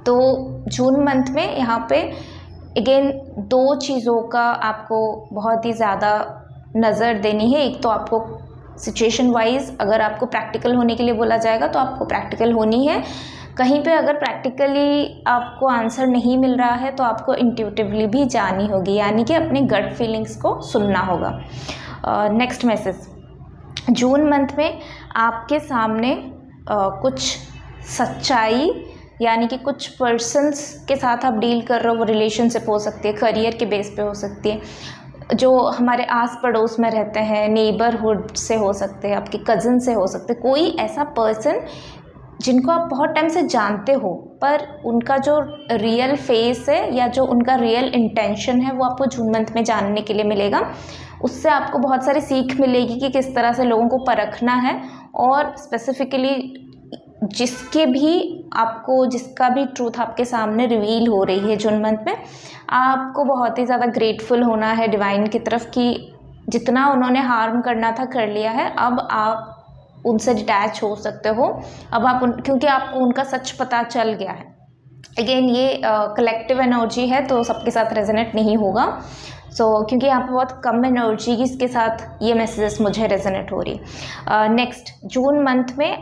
A: तो जून मंथ में यहाँ पे अगेन 2 चीज़ों का आपको बहुत ही ज़्यादा नज़र देनी है। एक तो आपको सिचुएशन वाइज, अगर आपको प्रैक्टिकल होने के लिए बोला जाएगा तो आपको प्रैक्टिकल होनी है। कहीं पे अगर प्रैक्टिकली आपको आंसर नहीं मिल रहा है तो आपको इंट्यूटिवली भी जानी होगी, यानी कि अपने गट फीलिंग्स को सुनना होगा। नेक्स्ट मैसेज, जून मंथ में आपके सामने कुछ सच्चाई, यानी कि कुछ पर्सन्स के साथ आप डील कर रहे हो, वो रिलेशनशिप हो सकती है, करियर के बेस पे हो सकती है, जो हमारे आस पड़ोस में रहते हैं, नेबरहुड से हो सकते हैं, आपके कज़न से हो सकते हैं, कोई ऐसा पर्सन जिनको आप बहुत टाइम से जानते हो पर उनका जो रियल फेस है या जो उनका रियल इंटेंशन है वो आपको जून मंथ में जानने के लिए मिलेगा। उससे आपको बहुत सारी सीख मिलेगी कि किस तरह से लोगों को परखना है, और स्पेसिफिकली जिसका भी ट्रूथ आपके सामने रिवील हो रही है जून मंथ में, आपको बहुत ही ज़्यादा ग्रेटफुल होना है डिवाइन की तरफ कि जितना उन्होंने हार्म करना था कर लिया है, अब आप उनसे डिटैच हो सकते हो। अब आप क्योंकि आपको उनका सच पता चल गया है। अगेन ये कलेक्टिव एनर्जी है तो सबके साथ रेजोनेट नहीं होगा। क्योंकि यहाँ पे बहुत कम एनर्जी के साथ ये मैसेजेस मुझे रेजोनेट हो रही। नेक्स्ट, जून मंथ में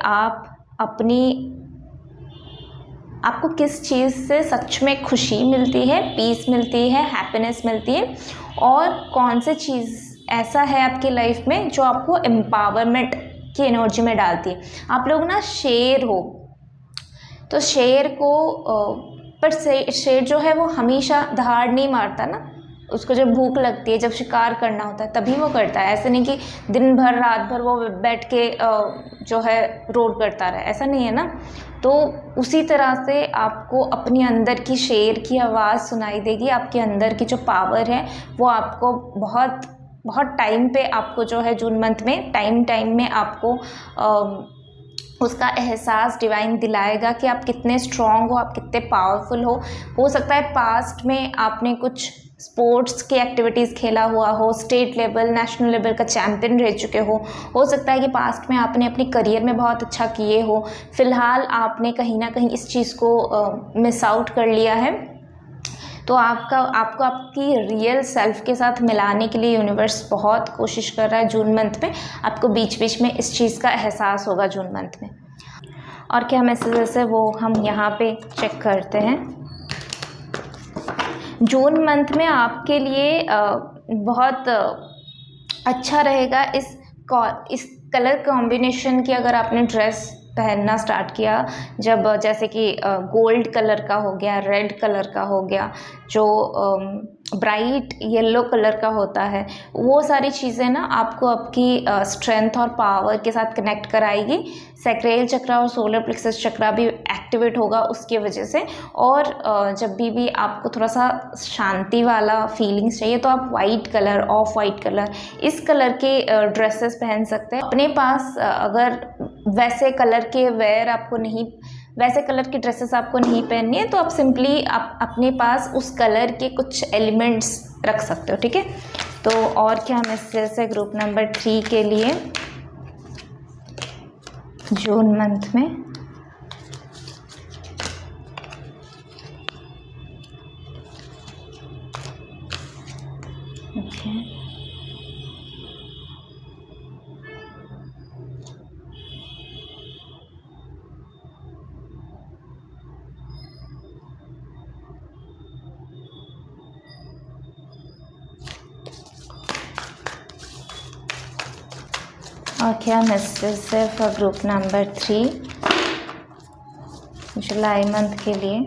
A: आपको किस चीज़ से सच में खुशी मिलती है, पीस मिलती है, हैप्पीनेस मिलती है, और कौन सी चीज़ ऐसा है आपकी लाइफ में जो आपको एम्पावरमेंट की एनर्जी में डालती है। आप लोग ना शेर हो, तो शेर को शेर जो है वो हमेशा दहाड़ नहीं मारता ना, उसको जब भूख लगती है, जब शिकार करना होता है तभी वो करता है। ऐसे नहीं कि दिन भर रात भर वो बैठ के जो है रोड करता रहे, ऐसा नहीं है ना। तो उसी तरह से आपको अपने अंदर की शेर की आवाज़ सुनाई देगी। आपके अंदर की जो पावर है वो आपको बहुत टाइम पे आपको जो है जून मंथ में टाइम में आपको उसका एहसास डिवाइन दिलाएगा कि आप कितने स्ट्रॉन्ग हो, आप कितने पावरफुल हो सकता है पास्ट में आपने कुछ स्पोर्ट्स की एक्टिविटीज़ खेला हुआ हो, स्टेट लेवल, नेशनल लेवल का चैम्पियन रह चुके हो सकता है कि पास्ट में आपने अपने करियर में बहुत अच्छा किए हो, फिलहाल आपने कहीं ना कहीं इस चीज़ को मिस आउट कर लिया है। तो आपको आपकी रियल सेल्फ के साथ मिलाने के लिए यूनिवर्स बहुत कोशिश कर रहा है जून मंथ में। आपको बीच बीच में इस चीज़ का एहसास होगा जून मंथ में। और क्या मैसेजेस है वो हम यहाँ पे चेक करते हैं। जून मंथ में आपके लिए बहुत अच्छा रहेगा इस कलर कॉम्बिनेशन की अगर आपने ड्रेस पहनना स्टार्ट किया, जब जैसे कि गोल्ड कलर का हो गया, रेड कलर का हो गया, जो ब्राइट येलो कलर का होता है, वो सारी चीज़ें ना आपको आपकी स्ट्रेंथ और पावर के साथ कनेक्ट कराएगी। सैक्रेल चक्रा और सोलर प्लेक्सस चक्रा भी एक्टिवेट होगा उसकी वजह से। और जब भी आपको थोड़ा सा शांति वाला फीलिंग्स चाहिए तो आप white colour, of white colour, इस कलर के ड्रेसेस पहन सकते हैं। अपने पास अगर वैसे कलर के वैसे कलर की ड्रेसेस आपको नहीं पहननी है तो आप सिंपली आप अपने पास उस कलर के कुछ एलिमेंट्स रख सकते हो, ठीक है। तो और क्या मैसेज है ग्रुप नंबर 3 के लिए जून मंथ में? ओके, और क्या मैसेज है for group number 3 July month के लिए?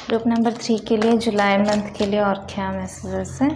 A: ग्रुप नंबर 3 के लिए जुलाई मंथ के लिए और क्या मैसेजेस हैं?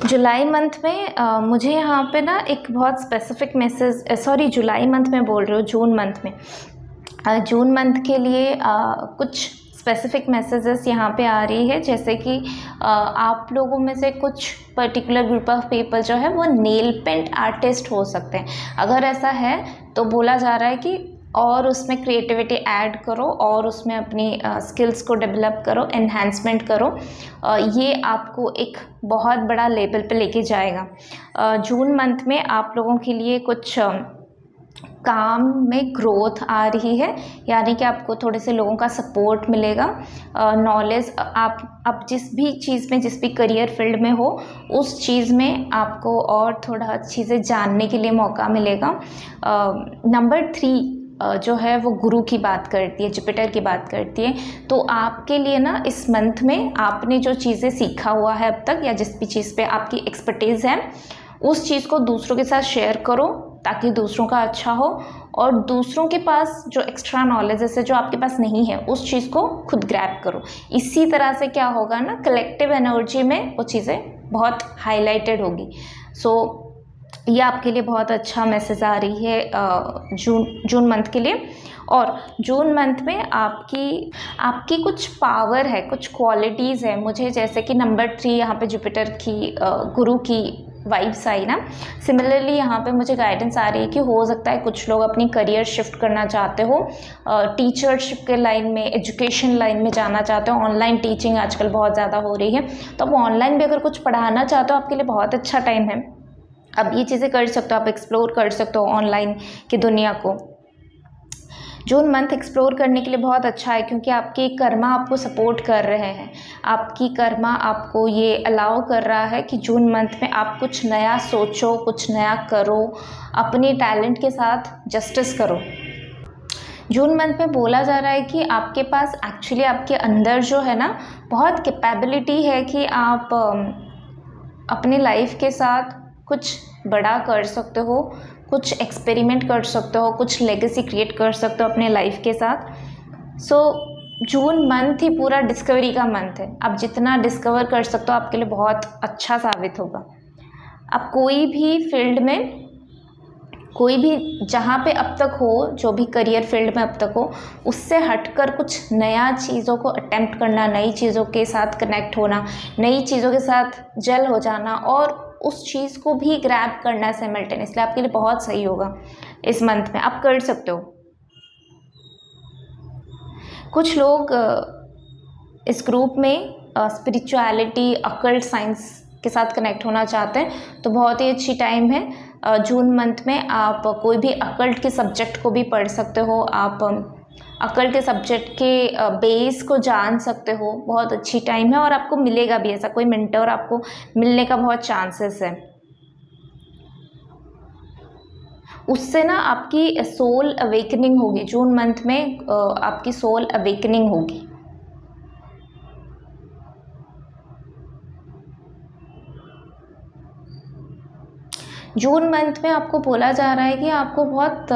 A: जुलाई मंथ में मुझे यहाँ पे ना एक बहुत स्पेसिफिक मैसेज, सॉरी जुलाई मंथ में बोल रही हूँ, जून मंथ में। जून मंथ के लिए कुछ स्पेसिफिक मैसेजेस यहाँ पे आ रही है, जैसे कि आप लोगों में से कुछ पर्टिकुलर ग्रुप ऑफ पीपल जो है वो नेल पेंट आर्टिस्ट हो सकते हैं। अगर ऐसा है तो बोला जा रहा है कि और उसमें क्रिएटिविटी ऐड करो और उसमें अपनी स्किल्स को डेवलप करो, एनहांसमेंट करो। ये आपको एक बहुत बड़ा लेवल पे लेके जाएगा। जून मंथ में आप लोगों के लिए कुछ काम में ग्रोथ आ रही है, यानी कि आपको थोड़े से लोगों का सपोर्ट मिलेगा। नॉलेज, आप जिस भी चीज़ में, जिस भी करियर फील्ड में हो, उस चीज़ में आपको और थोड़ा चीज़ें जानने के लिए मौका मिलेगा। नंबर 3 जो है वो गुरु की बात करती है, जुपिटर की बात करती है। तो आपके लिए ना इस मंथ में आपने जो चीज़ें सीखा हुआ है अब तक, या जिस भी चीज़ पे आपकी एक्सपर्टीज़ है, उस चीज़ को दूसरों के साथ शेयर करो ताकि दूसरों का अच्छा हो। और दूसरों के पास जो एक्स्ट्रा नॉलेज है जो आपके पास नहीं है, उस चीज़ को खुद ग्रैब करो। इसी तरह से क्या होगा ना, कलेक्टिव एनर्जी में वो चीज़ें बहुत हाईलाइटेड होगी। सो ये आपके लिए बहुत अच्छा मैसेज आ रही है जून मंथ के लिए। और जून मंथ में आपकी कुछ पावर है, कुछ क्वालिटीज़ है मुझे, जैसे कि नंबर 3 यहाँ पे जुपिटर की गुरु की वाइब्स आई ना। सिमिलरली यहाँ पे मुझे गाइडेंस आ रही है कि हो सकता है कुछ लोग अपनी करियर शिफ्ट करना चाहते हो, टीचरशिप के लाइन में, एजुकेशन लाइन में जाना चाहते हो। ऑनलाइन टीचिंग आजकल बहुत ज़्यादा हो रही है, तो आप ऑनलाइन भी अगर कुछ पढ़ाना चाहते हो, आपके लिए बहुत अच्छा टाइम है। अब ये चीज़ें कर सकते हो, आप एक्सप्लोर कर सकते हो ऑनलाइन की दुनिया को। जून मंथ एक्सप्लोर करने के लिए बहुत अच्छा है, क्योंकि आपके कर्मा आपको सपोर्ट कर रहे हैं। आपकी कर्मा आपको ये अलाउ कर रहा है कि जून मंथ में आप कुछ नया सोचो, कुछ नया करो, अपने टैलेंट के साथ जस्टिस करो। जून मंथ में बोला जा रहा है कि आपके पास एक्चुअली आपके अंदर जो है ना, बहुत कैपेबिलिटी है कि आप अपने लाइफ के साथ कुछ बड़ा कर सकते हो, कुछ एक्सपेरिमेंट कर सकते हो, कुछ लेगेसी क्रिएट कर सकते हो अपने लाइफ के साथ। सो जून मंथ ही पूरा डिस्कवरी का मंथ है। आप जितना डिस्कवर कर सकते हो आपके लिए बहुत अच्छा साबित होगा। आप कोई भी फील्ड में, कोई भी जहाँ पे अब तक हो, जो भी करियर फील्ड में अब तक हो, उससे हटकर कुछ नया चीज़ों को अटेम्प्ट करना, नई चीज़ों के साथ कनेक्ट होना, नई चीज़ों के साथ जेल हो जाना और उस चीज़ को भी ग्रैब करना साइमल्टेनियसली आपके लिए बहुत सही होगा। इस मंथ में आप कर सकते हो। कुछ लोग इस ग्रुप में स्पिरिचुअलिटी, अकल्ट साइंस के साथ कनेक्ट होना चाहते हैं, तो बहुत ही अच्छी टाइम है। जून मंथ में आप कोई भी अकल्ट के सब्जेक्ट को भी पढ़ सकते हो, आप अकल्ट के सब्जेक्ट के बेस को जान सकते हो। बहुत अच्छी टाइम है और आपको मिलेगा भी, ऐसा कोई मेंटर आपको मिलने का बहुत चांसेस है। उससे ना आपकी सोल अवेकनिंग होगी, जून मंथ में आपकी सोल अवेकनिंग होगी। जून मंथ में आपको बोला जा रहा है कि आपको बहुत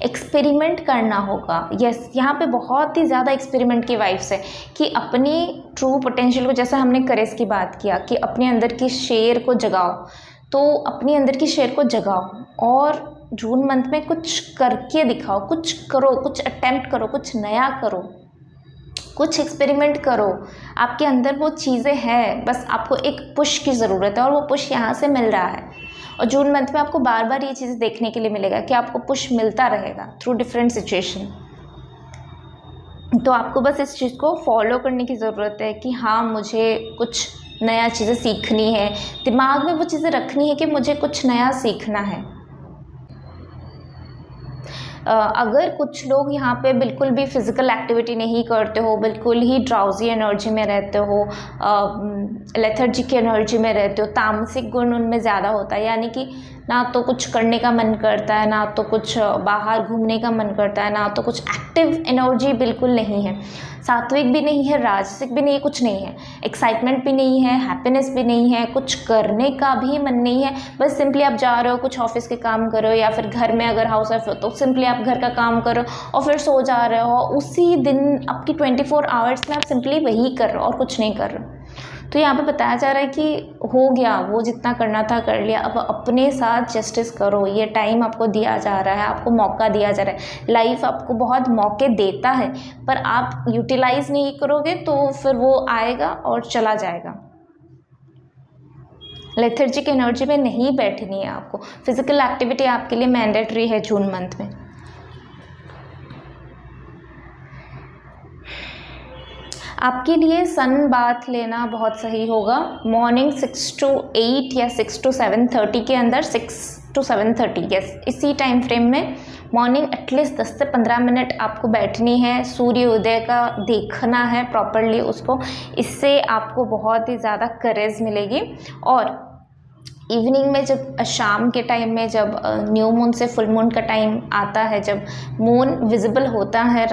A: एक्सपेरिमेंट करना होगा। यस, यहाँ पे बहुत ही ज़्यादा एक्सपेरिमेंट की वाइब्स है कि अपनी ट्रू पोटेंशियल को, जैसे हमने करेज की बात किया कि अपने अंदर की शेर को जगाओ, तो अपने अंदर की शेर को जगाओ और जून मंथ में कुछ करके दिखाओ, कुछ करो, कुछ अटेम्प्ट करो, कुछ नया करो, कुछ एक्सपेरिमेंट करो। आपके अंदर वो चीज़ें हैं, बस आपको एक पुश की ज़रूरत है और वो पुश यहाँ से मिल रहा है। और जून मंथ में आपको बार बार ये चीज़ें देखने के लिए मिलेगा कि आपको पुश मिलता रहेगा थ्रू डिफरेंट सिचुएशन। तो आपको बस इस चीज़ को फॉलो करने की ज़रूरत है कि हाँ, मुझे कुछ नया चीज़ें सीखनी है, दिमाग में वो चीज़ें रखनी है कि मुझे कुछ नया सीखना है। अगर कुछ लोग यहाँ पे बिल्कुल भी फिज़िकल एक्टिविटी नहीं करते हो, बिल्कुल ही ड्राउजी एनर्जी में रहते हो, लेथर्जी की एनर्जी में रहते हो, तामसिक गुण उनमें ज़्यादा होता है, यानी कि ना तो कुछ करने का मन करता है, ना तो कुछ बाहर घूमने का मन करता है, ना तो कुछ एक्टिव एनर्जी बिल्कुल नहीं है, सात्विक भी नहीं है, राजसिक भी नहीं है, कुछ नहीं है, एक्साइटमेंट भी नहीं है, हैप्पीनेस भी नहीं है, कुछ करने का भी मन नहीं है। बस सिंपली आप जा रहे हो, कुछ ऑफिस के काम करो या फिर घर में अगर हाउस वाइफ हो तो सिंपली आप घर का काम करो और फिर सो जा रहे हो। उसी दिन आपकी 24 आवर्स में आप सिंपली वही कर रहे हो और कुछ नहीं कर रहे हो। तो यहाँ पे बताया जा रहा है कि हो गया, वो जितना करना था कर लिया, अब अपने साथ जस्टिस करो। ये टाइम आपको दिया जा रहा है, आपको मौका दिया जा रहा है, लाइफ आपको बहुत मौके देता है, पर आप यूटिलाइज नहीं करोगे तो फिर वो आएगा और चला जाएगा। लेथर्जिक एनर्जी में नहीं बैठनी है आपको। फिजिकल एक्टिविटी आपके लिए मैंडेटरी है जून मंथ में। आपके लिए सन बाथ लेना बहुत सही होगा। मॉर्निंग 6 to 8 या 6 to 7:30 के अंदर, 6 to 7:30 यस, इसी टाइम फ्रेम में मॉर्निंग एटलीस्ट 10 से 15 मिनट आपको बैठनी है, सूर्योदय का देखना है प्रॉपरली उसको। इससे आपको बहुत ही ज़्यादा करेज मिलेगी। और इवनिंग में जब शाम के टाइम में जब न्यू मून से फुल मून का टाइम आता है, जब मून विजिबल होता है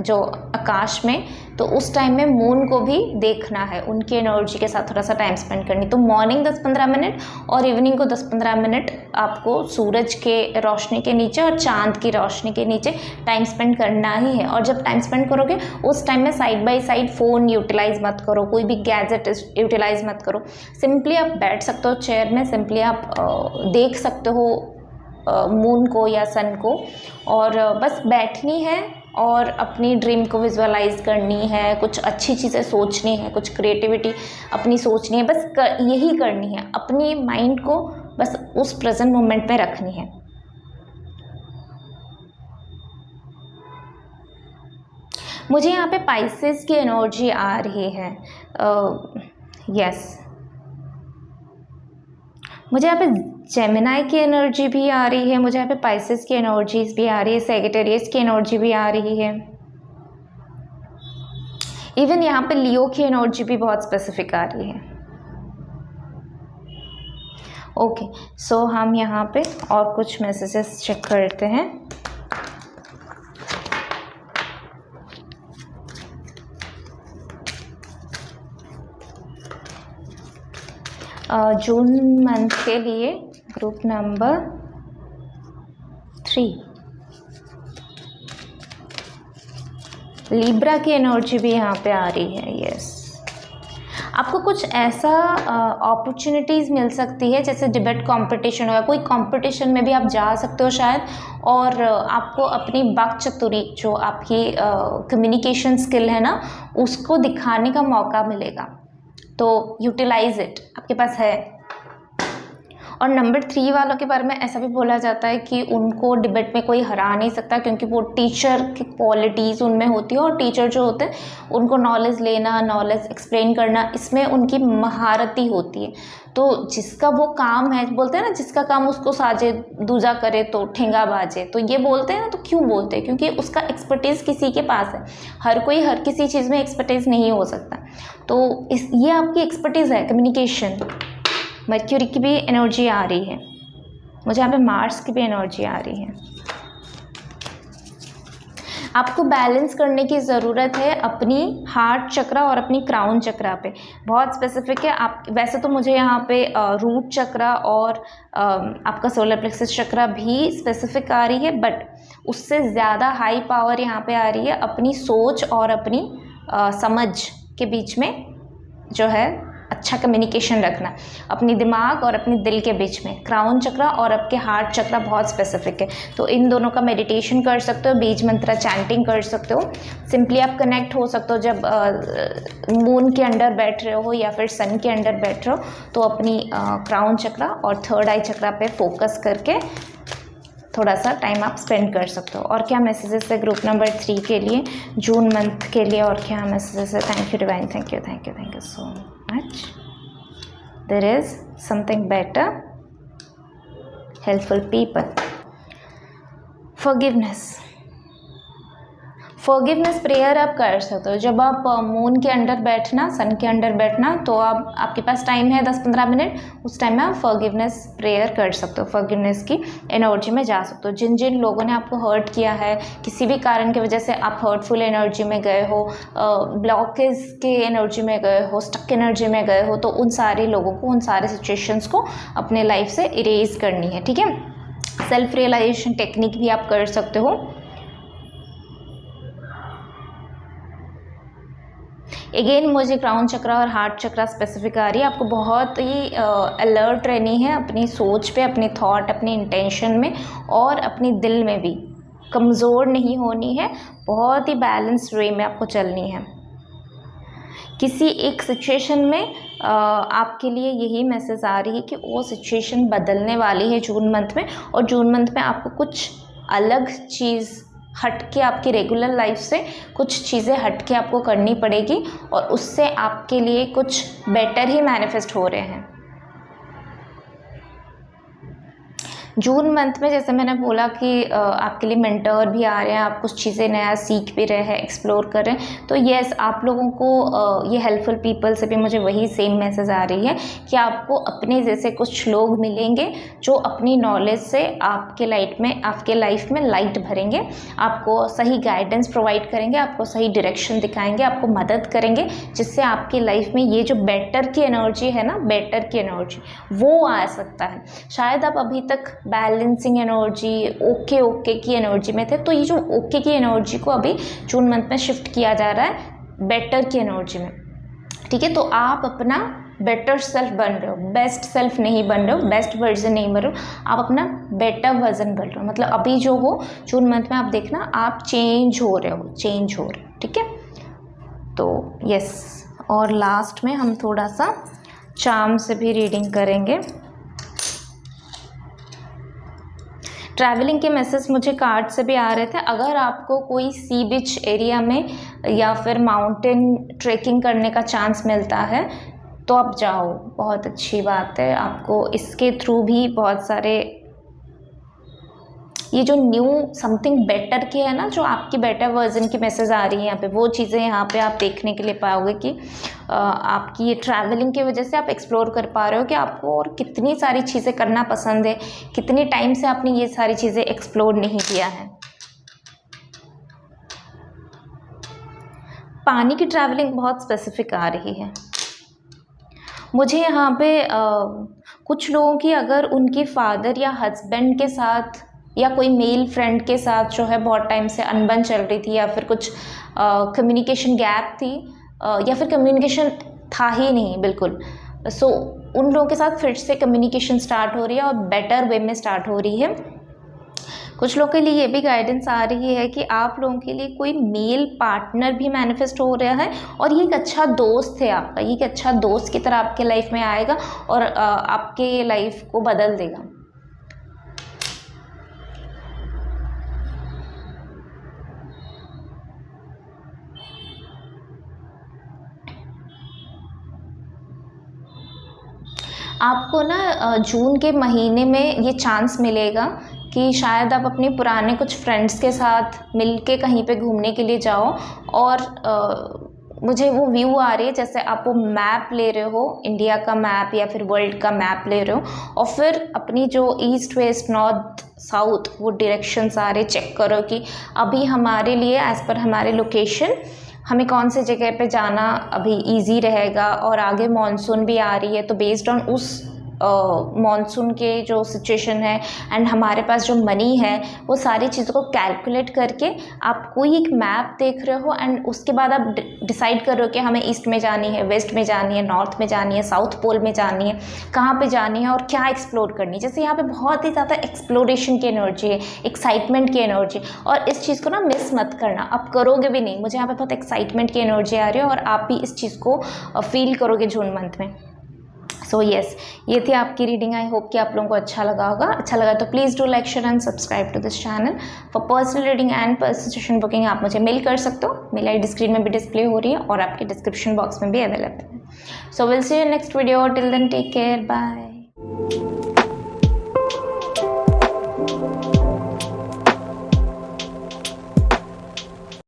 A: जो आकाश में, तो उस टाइम में मून को भी देखना है, उनकी एनर्जी के साथ थोड़ा सा टाइम स्पेंड करनी। तो मॉर्निंग 10-15 मिनट और इवनिंग को 10-15 मिनट आपको सूरज के रोशनी के नीचे और चांद की रोशनी के नीचे टाइम स्पेंड करना ही है। और जब टाइम स्पेंड करोगे उस टाइम में side by side phone utilise मत करो, कोई भी गैजेट यूटिलाइज़ मत करो। सिंपली आप बैठ सकते हो चेयर में, सिंपली आप देख सकते हो मून को या सन को, और बस बैठनी है और अपनी ड्रीम को विजुअलाइज करनी है, कुछ अच्छी चीज़ें सोचनी है, कुछ क्रिएटिविटी अपनी सोचनी है, बस यही करनी है। अपनी माइंड को बस उस प्रेजेंट मोमेंट पे रखनी है। मुझे यहाँ पे पाइसेस की एनर्जी आ रही है। यस, मुझे यहाँ पे जेमिनाई की एनर्जी भी आ रही है, मुझे यहाँ पे पाइसेस की एनर्जीज भी आ रही है, सेजिटेरियस की एनर्जी भी आ रही है, इवन यहाँ पे लियो की एनर्जी भी बहुत स्पेसिफिक आ रही है। ओके, सो हम यहाँ पे और कुछ मैसेजेस चेक करते हैं। जून मंथ के लिए ग्रुप नंबर 3 लिब्रा की एनर्जी भी यहाँ पे आ रही है। यस, आपको कुछ ऐसा अपॉर्चुनिटीज़ मिल सकती है, जैसे डिबेट कंपटीशन होगा, कोई कंपटीशन में भी आप जा सकते हो शायद, और आपको अपनी वाक्चतुरी, जो आपकी कम्युनिकेशन स्किल है ना, उसको दिखाने का मौका मिलेगा। तो यूटिलाइज इट, आपके पास है। और नंबर 3 वालों के बारे में ऐसा भी बोला जाता है कि उनको डिबेट में कोई हरा नहीं सकता, क्योंकि वो टीचर की क्वालिटीज़ उनमें होती है, और टीचर जो होते हैं उनको नॉलेज लेना, नॉलेज एक्सप्लेन करना, इसमें उनकी महारत ही होती है। तो जिसका वो काम है, बोलते हैं ना, जिसका काम उसको साजे दूजा करे तो ठेंगा बाजे, तो ये बोलते हैं ना, तो क्यों बोलते हैं? क्योंकि उसका एक्सपर्टीज़ किसी के पास है। हर कोई हर किसी चीज़ में एक्सपर्टीज़ नहीं हो सकता। तो ये आपकी एक्सपर्टीज़ है, कम्युनिकेशन। मर्क्यूरी की भी एनर्जी आ रही है मुझे, यहाँ पे मार्स की भी एनर्जी आ रही है। आपको बैलेंस करने की ज़रूरत है अपनी हार्ट चक्रा और अपनी क्राउन चक्रा पे। बहुत स्पेसिफिक है। आप वैसे तो मुझे यहाँ पे रूट चक्रा और आपका सोलर प्लेक्सस चक्रा भी स्पेसिफिक आ रही है, बट उससे ज़्यादा हाई पावर यहाँ पे आ रही है अपनी सोच और अपनी समझ के बीच में जो है अच्छा कम्युनिकेशन रखना, अपनी दिमाग और अपने दिल के बीच में। क्राउन चक्रा और आपके हार्ट चक्रा बहुत स्पेसिफिक है, तो इन दोनों का मेडिटेशन कर सकते हो, बीज मंत्र चैंटिंग कर सकते हो। सिंपली आप कनेक्ट हो सकते हो जब मून के अंडर बैठ रहे हो या फिर सन के अंडर बैठ रहे हो, तो अपनी क्राउन चक्रा और थर्ड आई चक्रा पे फोकस करके थोड़ा सा टाइम आप स्पेंड कर सकते हो। और क्या मैसेजेस है ग्रुप नंबर 3 के लिए, जून मंथ के लिए, और क्या मैसेजेस है? Thank you divine, thank you so much. There is something better, helpful people, forgiveness prayer आप कर सकते हो। जब आप मून के अंडर बैठना, सन के अंडर बैठना, तो आपके पास टाइम है 10-15 मिनट, उस टाइम में आप फॉरगिवनेस प्रेयर कर सकते हो, फॉरगिवनेस की एनर्जी में जा सकते हो। जिन जिन लोगों ने आपको हर्ट किया है, किसी भी कारण की वजह से आप हर्टफुल एनर्जी में गए हो, ब्लॉकेज के एनर्जी में गए हो, स्टक एनर्जी में गए हो, तो उन सारे लोगों को, उन सारे सिचुएशंस को अपने लाइफ से इरेज करनी है, ठीक है। सेल्फ रियलाइजेशन टेक्निक भी आप कर सकते हो। अगेन मुझे क्राउन चक्रा और हार्ट चक्रा स्पेसिफिक आ रही है। आपको बहुत ही अलर्ट रहनी है अपनी सोच पे, अपने थॉट, अपने इंटेंशन में, और अपने दिल में भी कमज़ोर नहीं होनी है। बहुत ही बैलेंस्ड वे में आपको चलनी है। किसी एक सिचुएशन में आपके लिए यही मैसेज आ रही है कि वो सिचुएशन बदलने वाली है जून मंथ में, और जून मंथ में आपको कुछ अलग चीज़ हट के, आपकी रेगुलर लाइफ से कुछ चीज़ें हट के आपको करनी पड़ेगी, और उससे आपके लिए कुछ बेटर ही मैनिफेस्ट हो रहे हैं। जून मंथ में जैसे मैंने बोला कि आपके लिए मेंटर भी आ रहे हैं, आप कुछ चीज़ें नया सीख भी रहे हैं, एक्सप्लोर कर रहे हैं, तो येस, आप लोगों को ये हेल्पफुल पीपल से भी मुझे वही सेम मैसेज आ रही है कि आपको अपने जैसे कुछ लोग मिलेंगे जो अपनी नॉलेज से आपके लाइफ में लाइट भरेंगे, आपको सही गाइडेंस प्रोवाइड करेंगे, आपको सही डायरेक्शन दिखाएंगे, आपको मदद करेंगे, जिससे आपकी लाइफ में ये जो बेटर की एनर्जी है ना, बेटर की एनर्जी वो आ सकता है। शायद आप अभी तक बैलेंसिंग एनर्जी, ओके की एनर्जी में थे, तो ये जो ओके की एनर्जी को अभी जून मंथ में शिफ्ट किया जा रहा है बेटर की एनर्जी में, ठीक है। तो आप अपना बेटर सेल्फ बन रहे हो, बेस्ट सेल्फ नहीं बन रहे हो, बेस्ट वर्जन नहीं बन रहे हो, आप अपना बेटर वर्जन बन रहे हो। मतलब अभी जो हो जून मंथ में आप देखना, आप चेंज हो रहे हो, ठीक है। तो यस, और लास्ट में हम थोड़ा सा चार्म से भी रीडिंग करेंगे। ट्रैवलिंग के मैसेज मुझे कार्ड से भी आ रहे थे। अगर आपको कोई सी बीच एरिया में या फिर माउंटेन ट्रेकिंग करने का चांस मिलता है तो आप जाओ, बहुत अच्छी बात है। आपको इसके थ्रू भी बहुत सारे ये जो न्यू समथिंग बेटर की है ना, जो आपकी बेटर वर्जन की मैसेज आ रही है यहाँ पे, वो चीज़ें यहाँ पे आप देखने के लिए पाओगे कि आपकी ये ट्रैवलिंग की वजह से आप एक्सप्लोर कर पा रहे हो कि आपको और कितनी सारी चीज़ें करना पसंद है, कितने टाइम से आपने ये सारी चीज़ें एक्सप्लोर नहीं किया है। पानी की ट्रैवलिंग बहुत स्पेसिफिक आ रही है मुझे यहाँ पे। कुछ लोगों की अगर उनकी फादर या हस्बैंड के साथ या कोई मेल फ्रेंड के साथ जो है बहुत टाइम से अनबन चल रही थी, या फिर कुछ कम्युनिकेशन गैप थी, या फिर कम्युनिकेशन था ही नहीं बिल्कुल, सो उन लोगों के साथ फिर से कम्युनिकेशन स्टार्ट हो रही है और बेटर वे में स्टार्ट हो रही है। कुछ लोगों के लिए ये भी गाइडेंस आ रही है कि आप लोगों के लिए कोई मेल पार्टनर भी मैनिफेस्ट हो रहा है और ये एक अच्छा दोस्त है आपका, ये एक अच्छा दोस्त की तरह आपके लाइफ में आएगा और आपके लाइफ को बदल देगा। आपको ना जून के महीने में ये चांस मिलेगा कि शायद आप अपने पुराने कुछ फ्रेंड्स के साथ मिल के कहीं पे घूमने के लिए जाओ और मुझे वो व्यू आ रही है जैसे आप वो मैप ले रहे हो, इंडिया का मैप या फिर वर्ल्ड का मैप ले रहे हो और फिर अपनी जो ईस्ट वेस्ट नॉर्थ साउथ वो डायरेक्शंस आ रहे, चेक करो कि अभी हमारे लिए एज़ पर हमारे लोकेशन हमें कौन से जगह पे जाना अभी इजी रहेगा। और आगे मॉनसून भी आ रही है तो बेस्ड ऑन उस मॉनसून के जो सिचुएशन है एंड हमारे पास जो मनी है वो सारी चीज़ों को कैलकुलेट करके आप कोई एक मैप देख रहे हो एंड उसके बाद आप डिसाइड कर रहे हो कि हमें ईस्ट में जानी है, वेस्ट में जानी है, नॉर्थ में जानी है, साउथ पोल में जानी है, कहाँ पे जानी है और क्या एक्सप्लोर करनी है। जैसे यहाँ पे बहुत ही ज़्यादा एक्सप्लोरेशन की एनर्जी है, एक्साइटमेंट की एनर्जी, और इस चीज़ को ना मिस मत करना, आप करोगे भी नहीं। मुझे यहाँ पे बहुत एक्साइटमेंट की एनर्जी आ रही है और आप भी इस चीज़ को फील करोगे जून मंथ में। सो येस, ये थी आपकी रीडिंग। आई होप कि आप लोगों को अच्छा लगा होगा। अच्छा लगा तो please do like, share and subscribe to this channel. For personal reading and personal session booking आप मुझे मेल कर सकते हो। मेल आईडी स्क्रीन में भी डिस्प्ले हो रही है और आपके डिस्क्रिप्शन बॉक्स में भी अवेलेबल है। So will see you next video. Till then take care, bye.